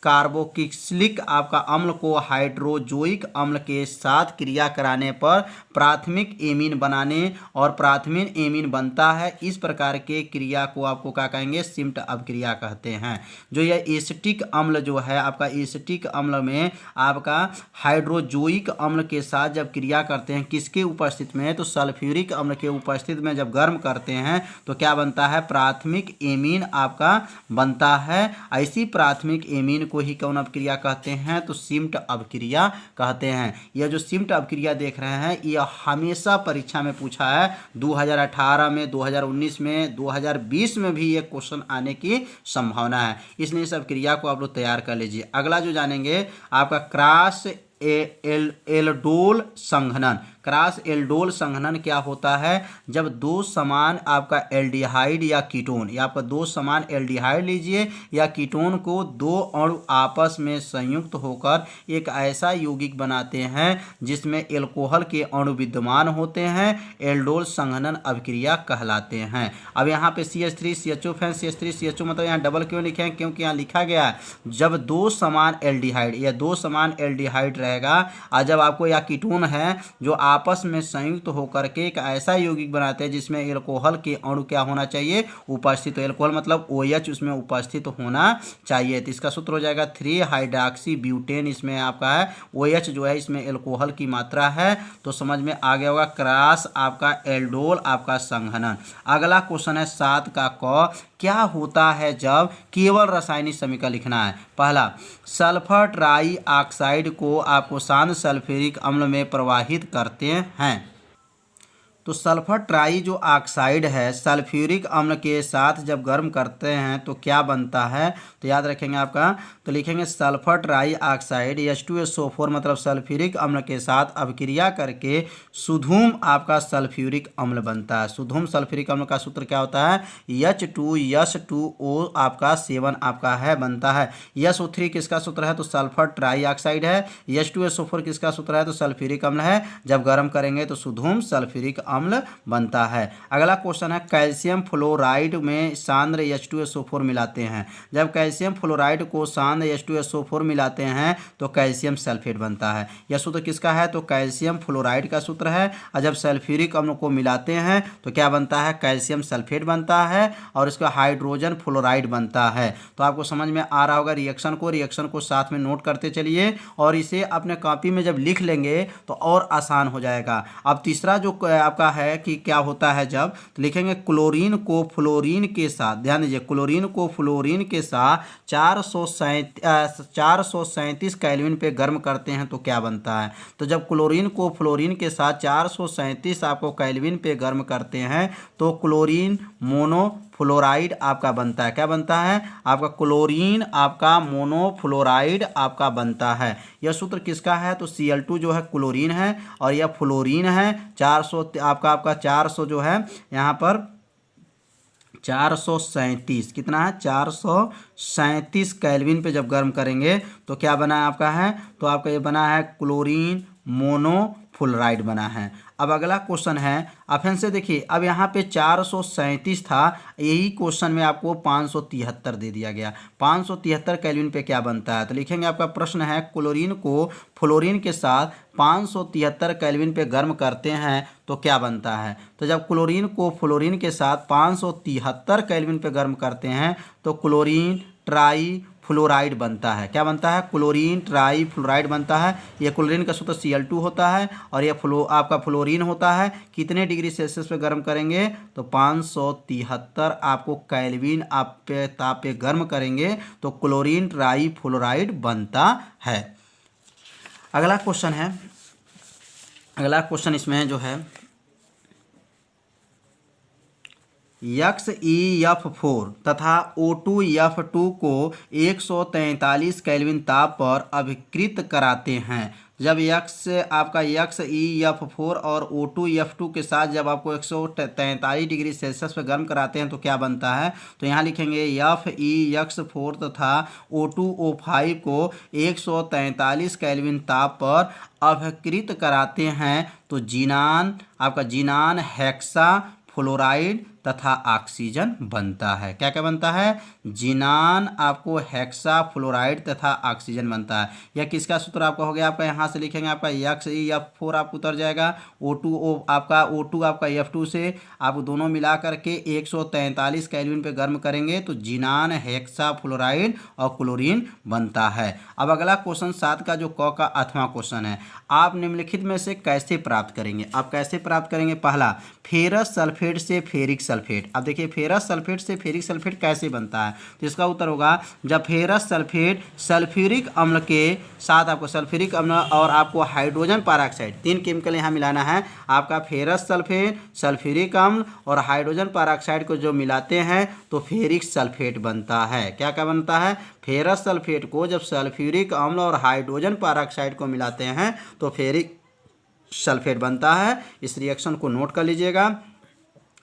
कार्बोक्सिलिक आपका अम्ल को हाइड्रोजोइक अम्ल के साथ क्रिया कराने पर प्राथमिक एमीन बनाने और प्राथमिक एमीन बनता है। इस प्रकार के क्रिया को आपको क्या कहेंगे, सिम्ट अभिक्रिया कहते हैं। जो यह एसिटिक अम्ल जो है आपका, एसिटिक अम्ल में आपका हाइड्रोजोइक अम्ल के साथ जब क्रिया करते हैं किसके उपस्थित में, तो सल्फ्यूरिक अम्ल के उपस्थित में जब गर्म करते हैं तो क्या बनता है, प्राथमिक एमीन आपका बनता है। ऐसी प्राथमिक एमीन को ही कौन अभिक्रिया कहते हैं, तो सिम्ट अभिक्रिया कहते हैं। यह जो सिम्ट अभिक्रिया देख रहे हैं यह हमेशा परीक्षा में पूछा है, 2018 में, 2019 में, 2020 में भी ये क्वेश्चन आने की संभावना है। इसलिए इस अभिक्रिया को आप लोग तैयार कर लीजिए। अगला जो जानेंगे आपका क्रॉस एल्डोल संघनन। क्रॉस एल्डोल संघनन क्या होता है, जब दो समान आपका एल्डिहाइड या कीटोन, या आपका दो समान एल्डिहाइड लीजिए या कीटोन को दो अणु आपस में संयुक्त होकर एक ऐसा यौगिक बनाते हैं जिसमें एल्कोहल के अणु विद्यमान होते हैं, एल्डोल संघनन अभिक्रिया कहलाते हैं। अब यहाँ पे CH3CHO फैन CH3CHO मतलब यहाँ डबल क्यों लिखे हैं, क्योंकि यहाँ लिखा गया है जब दो समान एल्डिहाइड या दो समान एल्डिहाइड रहेगा और जब आपको या कीटोन है जो आपस में संयुक्त होकर के एक ऐसा यौगिक बनाते हैं जिसमें एल्कोहल के अणु क्या होना चाहिए, उपस्थित। तो एल्कोहल मतलब OH उसमें उपस्थित होना चाहिए। तो इसका सूत्र हो जाएगा 3 हाइड्रॉक्सी ब्यूटेन। इसमें आपका है OH जो है इसमें एल्कोहल की मात्रा है। तो समझ में आ गया होगा क्रॉस आपका एल्डोल आपका संघनन। अगला क्वेश्चन है 7 का क, क्या होता है जब केवल रासायनिक समीकरण लिखना है। पहला, सल्फर ट्राई ऑक्साइड को आपको शांत सल्फ्यूरिक अम्ल में प्रवाहित करते हैं। तो सल्फर ट्राई जो ऑक्साइड है सल्फ्यूरिक अम्ल के साथ जब गर्म करते हैं तो क्या बनता है, तो याद रखेंगे आपका, तो लिखेंगे सल्फर ट्राई ऑक्साइड H2SO4 मतलब सल्फ्यूरिक अम्ल के साथ अभिक्रिया करके सुधूम आपका सल्फ्यूरिक अम्ल बनता है। सुधूम सल्फ्यूरिक अम्ल का सूत्र क्या होता है, H2S2O आपका 7 आपका है बनता है। SO3 किसका सूत्र है, तो सल्फर ट्राई ऑक्साइड है। H2SO4 किसका सूत्र है, तो सल्फ्यूरिक अम्ल है। जब गर्म करेंगे तो सुधूम सल्फ्यूरिक अम्ल बनता है। अगला क्वेश्चन है कैल्शियम फ्लोराइड में सांद्र H2SO4 मिलाते हैं। जब कैल्शियम फ्लोराइड को सांद्र H2SO4 मिलाते हैं तो कैल्शियम सल्फेट बनता है। यह सूत्र किसका है, तो कैल्शियम फ्लोराइड का सूत्र है। और जब सल्फ्यूरिक अम्ल को मिलाते हैं तो क्या बनता है, कैल्शियम सल्फेट बनता है और इसका हाइड्रोजन फ्लोराइड बनता है। तो आपको समझ में आ रहा होगा रिएक्शन को साथ में नोट करते चलिए और इसे अपने कॉपी में जब लिख लेंगे तो और आसान हो जाएगा। अब तीसरा जो आपका है कि क्या होता है जब, तो लिखेंगे क्लोरीन को फ्लोरीन के साथ, ध्यान दीजिए, क्लोरीन को फ्लोरीन के साथ 437 केल्विन पे गर्म करते हैं तो क्या बनता है। तो जब क्लोरीन को फ्लोरीन के साथ 437 आपको केल्विन पे गर्म करते हैं तो क्लोरीन मोनोफ्लोराइड आपका बनता है। क्या बनता है आपका, क्लोरीन आपका मोनोफ्लोराइड आपका बनता है। यह सूत्र किसका है, तो Cl2 जो है क्लोरीन है और यह फ्लोरीन है। 400 आपका 400 जो है यहाँ पर 437, कितना है 437 केल्विन पे जब गर्म करेंगे तो क्या बना है आपका है, तो आपका ये बना है क्लोरीन मोनोफ्लोराइड बना है। अब अगला क्वेश्चन है, आप फिर से देखिए, अब यहाँ पे 437 था, यही क्वेश्चन में आपको 573 दे दिया गया। 573 केल्विन पे क्या बनता है, तो लिखेंगे आपका प्रश्न है क्लोरीन को फ्लोरीन के साथ 573 केल्विन पे गर्म करते हैं तो क्या बनता है। तो जब क्लोरीन को फ्लोरीन के साथ 573 केल्विन पे गर्म करते हैं तो क्लोरीन ट्राई फ्लोराइड बनता है। क्या बनता है, क्लोरीन ट्राई फ्लोराइड बनता है। ये क्लोरीन का सूत्र Cl2 होता है और ये आपका फ्लोरीन होता है। कितने डिग्री सेल्सियस पे गर्म करेंगे, तो 573 आपको केल्विन आप पे ताप पे गर्म करेंगे तो क्लोरीन ट्राई फ्लोराइड बनता है। अगला क्वेश्चन है, अगला क्वेश्चन इसमें जो है XeF4 तथा O2F2 को 143 केल्विन ताप पर अभिकृत कराते हैं। जब आपका XeF4 और O2F2 के साथ जब आपको 143 डिग्री सेल्सियस पर गर्म कराते हैं तो क्या बनता है, तो यहाँ लिखेंगे FeX4 तथा O2O5 को 143 केल्विन ताप पर अभिकृत कराते हैं तो जीनान आपका जीनान हेक्सा फ्लोराइड तथा ऑक्सीजन बनता है। क्या क्या बनता है, जीनान आपको हेक्सा फ्लोराइड तथा ऑक्सीजन बनता है। यह किसका सूत्र आपका हो गया, आपका यहाँ से लिखेंगे आपका XeF4 आपको उतर जाएगा, O2 आपका F2 से आप दोनों मिला करके 143 केल्विन पे गर्म करेंगे तो जीनान हेक्सा फ्लोराइड और क्लोरीन बनता है। अब अगला क्वेश्चन 7 का जो क का 8वां क्वेश्चन है, आप निम्नलिखित में से कैसे प्राप्त करेंगे। आप कैसे प्राप्त करेंगे, पहला फेरस सल्फेट से फेरिक सल्फेट। अब देखिए फेरस सल्फेट से फेरिक सल्फेट कैसे बनता है, तो इसका उत्तर होगा जब फेरस सल्फेट सल्फ्यूरिक अम्ल के साथ आपको सल्फ्यूरिक अम्ल और आपको हाइड्रोजन पेरोक्साइड, 3 केमिकल यहाँ मिलाना है। आपका फेरस सल्फेट सल्फ्यूरिक अम्ल और हाइड्रोजन पेरोक्साइड को जो मिलाते हैं तो फेरिक सल्फेट बनता है। क्या क्या बनता है, फेरस सल्फेट को जब सल्फ्यूरिक अम्ल और हाइड्रोजन पेरोक्साइड को मिलाते हैं तो फेरिक सल्फेट बनता है। इस रिएक्शन को नोट कर लीजिएगा।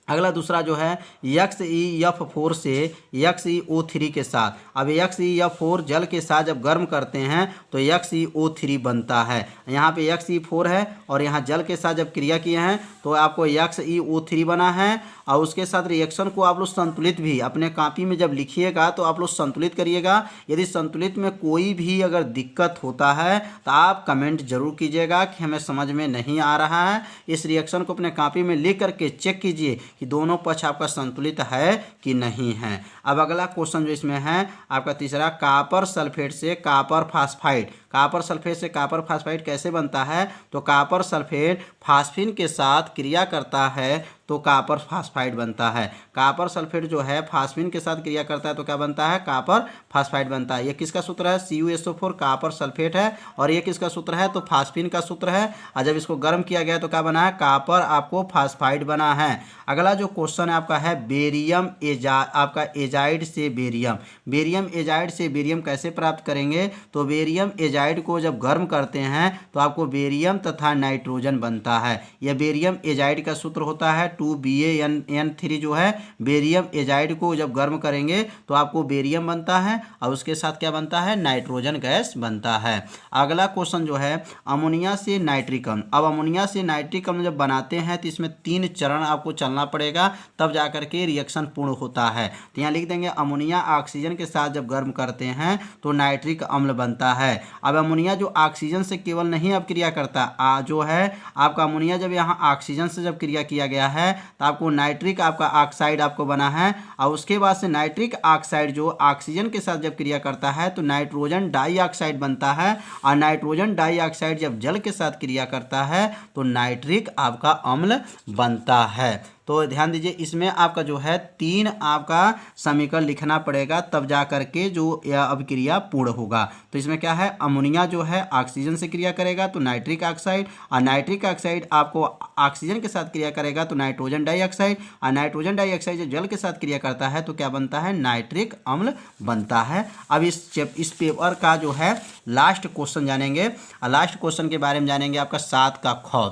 अगला दूसरा जो है XeF4 से XeO3 के साथ, अब XeF4 जल के साथ जब गर्म करते हैं तो XeO3 बनता है। यहाँ पे Xe4 है और यहाँ जल के साथ जब क्रिया किए हैं तो आपको XeO3 बना है। और उसके साथ रिएक्शन को आप लोग संतुलित भी अपने कॉपी में जब लिखिएगा तो आप लोग संतुलित करिएगा। यदि संतुलित में कोई भी अगर दिक्कत होता है तो आप कमेंट जरूर कीजिएगा कि हमें समझ में नहीं आ रहा है। इस रिएक्शन को अपने कॉपी में लिख करके चेक कीजिए कि दोनों पक्ष आपका संतुलित है कि नहीं है। अब अगला क्वेश्चन जो इसमें है आपका तीसरा, कापर सल्फेट से कापर फास्फाइड। कापर सल्फेट से कापर फास्फाइड कैसे बनता है, तो कापर सल्फेट फास्फिन के साथ क्रिया करता है तो कापर फास्फाइड बनता है। कापर सल्फेट जो है फास्फिन के साथ क्रिया करता है तो क्या बनता है, कापर फास्फाइड बनता है। ये किसका सूत्र है, CuSO4 कापर सल्फेट है और ये किसका सूत्र है, तो फास्फिन का सूत्र है। और जब इसको गर्म किया गया तो क्या बना है, कापर आपको फास्फाइड बना है। अगला जो क्वेश्चन है आपका है बेरियम आपका एजाइड से बेरियम। बेरियम एजाइड से बेरियम कैसे प्राप्त करेंगे, तो बेरियम एजाइड को जब गर्म करते हैं तो आपको बेरियम तथा नाइट्रोजन बनता है। यह बेरियम एजाइड का सूत्र होता है 2BaN3 जो है बेरियम एजाइड को जब गर्म करेंगे तो आपको बेरियम बनता है और उसके साथ क्या बनता है, नाइट्रोजन गैस बनता है। अगला क्वेश्चन जो है अमोनिया से नाइट्रिक अम्ल। अब अमोनिया से नाइट्रिक अम्ल जब बनाते हैं तो इसमें 3 चरण आपको चलना पड़ेगा तब जाकर के रिएक्शन पूर्ण होता है। तो यहाँ लिख देंगे अमोनिया ऑक्सीजन के साथ जब गर्म करते हैं तो नाइट्रिक अम्ल बनता है। अब अमोनिया जो ऑक्सीजन से केवल नहीं अब क्रिया करता जो है आपका अमोनिया जब यहाँ ऑक्सीजन से जब क्रिया किया गया है तो आपको नाइट्रिक आपका ऑक्साइड आपको बना है और उसके बाद से नाइट्रिक ऑक्साइड जो ऑक्सीजन के साथ जब क्रिया करता है तो नाइट्रोजन डाइऑक्साइड बनता है और नाइट्रोजन डाइऑक्साइड जब जल के साथ क्रिया करता है तो नाइट्रिक आपका अम्ल बनता है। तो ध्यान दीजिए इसमें आपका जो है 3 आपका समीकरण लिखना पड़ेगा तब जा करके जो अभिक्रिया पूर्ण होगा। तो इसमें क्या है, अमोनिया जो है ऑक्सीजन से क्रिया करेगा तो नाइट्रिक ऑक्साइड और नाइट्रिक ऑक्साइड आपको ऑक्सीजन के साथ क्रिया करेगा तो नाइट्रोजन डाइऑक्साइड और नाइट्रोजन डाइऑक्साइड जब जल के साथ क्रिया करता है तो क्या बनता है, नाइट्रिक अम्ल बनता है। अब इस पेपर का जो है लास्ट क्वेश्चन जानेंगे और लास्ट क्वेश्चन के बारे में जानेंगे आपका 7 का ख।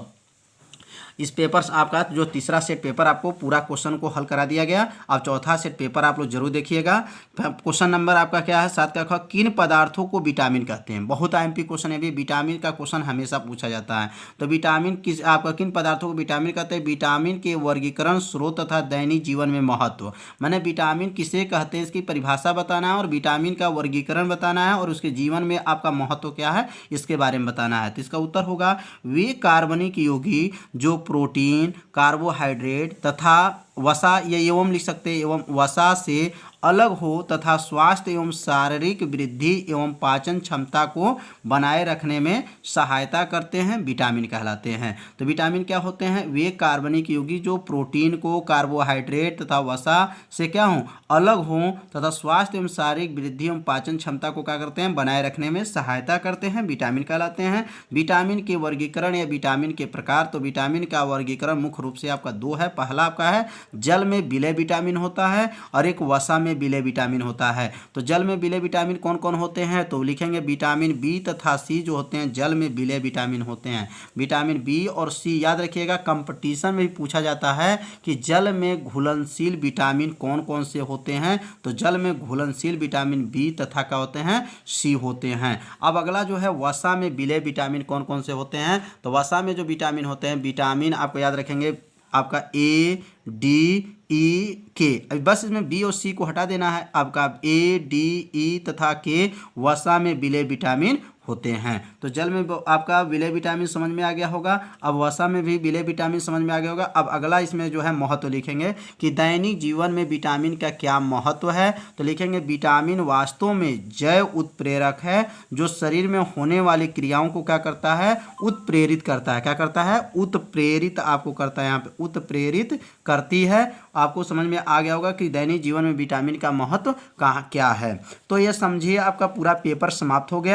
इस पेपर आपका जो तीसरा सेट पेपर आपको पूरा क्वेश्चन को हल करा दिया गया। अब चौथा सेट पेपर आप लोग जरूर देखिएगा। क्वेश्चन नंबर आपका क्या है 7 का, किन पदार्थों को विटामिन कहते हैं। बहुत आईएमपी क्वेश्चन है, भी विटामिन का क्वेश्चन हमेशा पूछा जाता है। तो विटामिन आपका किन पदार्थों को विटामिन कहते हैं। विटामिन के वर्गीकरण, स्रोत तथा दैनिक जीवन में महत्व, माने विटामिन किसे कहते हैं इसकी परिभाषा बताना है और विटामिन का वर्गीकरण बताना है और उसके जीवन में आपका महत्व क्या है इसके बारे में बताना है। तो इसका उत्तर होगा वे कार्बनिक यौगिक जो प्रोटीन, कार्बोहाइड्रेट तथा वसा, ये एवं लिख सकते हैं, एवं वसा से अलग हो तथा स्वास्थ्य एवं शारीरिक वृद्धि एवं पाचन क्षमता को बनाए रखने में सहायता करते हैं, विटामिन कहलाते हैं। तो विटामिन क्या होते हैं, वे कार्बनिक यौगिक जो प्रोटीन को, कार्बोहाइड्रेट तथा वसा से क्या हों, अलग हों तथा स्वास्थ्य एवं शारीरिक वृद्धि एवं पाचन क्षमता को क्या करते हैं, बनाए रखने में सहायता करते हैं, विटामिन कहलाते हैं। विटामिन के वर्गीकरण या विटामिन के प्रकार, तो विटामिन का वर्गीकरण मुख्य रूप से आपका दो है। पहला आपका है जल में विलय विटामिन होता है और एक वसा में विलय विटामिन होता है। तो जल में विलय विटामिन कौन कौन होते हैं, तो लिखेंगे विटामिन बी तथा सी जो होते हैं जल में विलय विटामिन होते हैं। विटामिन बी और सी याद रखिएगा, कंपटीशन में भी पूछा जाता है कि जल में घुलनशील विटामिन कौन कौन से होते हैं। तो जल में घुलनशील विटामिन बी तथा क्या होते हैं, सी होते हैं। अब अगला जो है वसा में विलय विटामिन कौन कौन से होते हैं। तो वसा में जो विटामिन होते हैं, विटामिन आपको याद रखेंगे आपका ए, डी, ई, के। अब बस इसमें बी और सी को हटा देना है। आपका ए, डी, ई तथा के वसा में विलय विटामिन होते हैं। तो जल में आपका विलय विटामिन समझ में आ गया होगा। अब वसा में भी विलय विटामिन समझ में आ गया होगा। अब अगला इसमें जो है महत्व लिखेंगे कि दैनिक जीवन में विटामिन का क्या महत्व है। तो लिखेंगे विटामिन वास्तव में जैव उत्प्रेरक है जो शरीर में होने वाली क्रियाओं को क्या करता है, उत्प्रेरित करता है। क्या करता है, उत्प्रेरित आपको करता है, यहाँ पे उत्प्रेरित करती है। आपको समझ में आ गया होगा कि दैनिक जीवन में विटामिन का महत्व कहाँ क्या है। तो ये समझिए आपका पूरा पेपर समाप्त हो गया।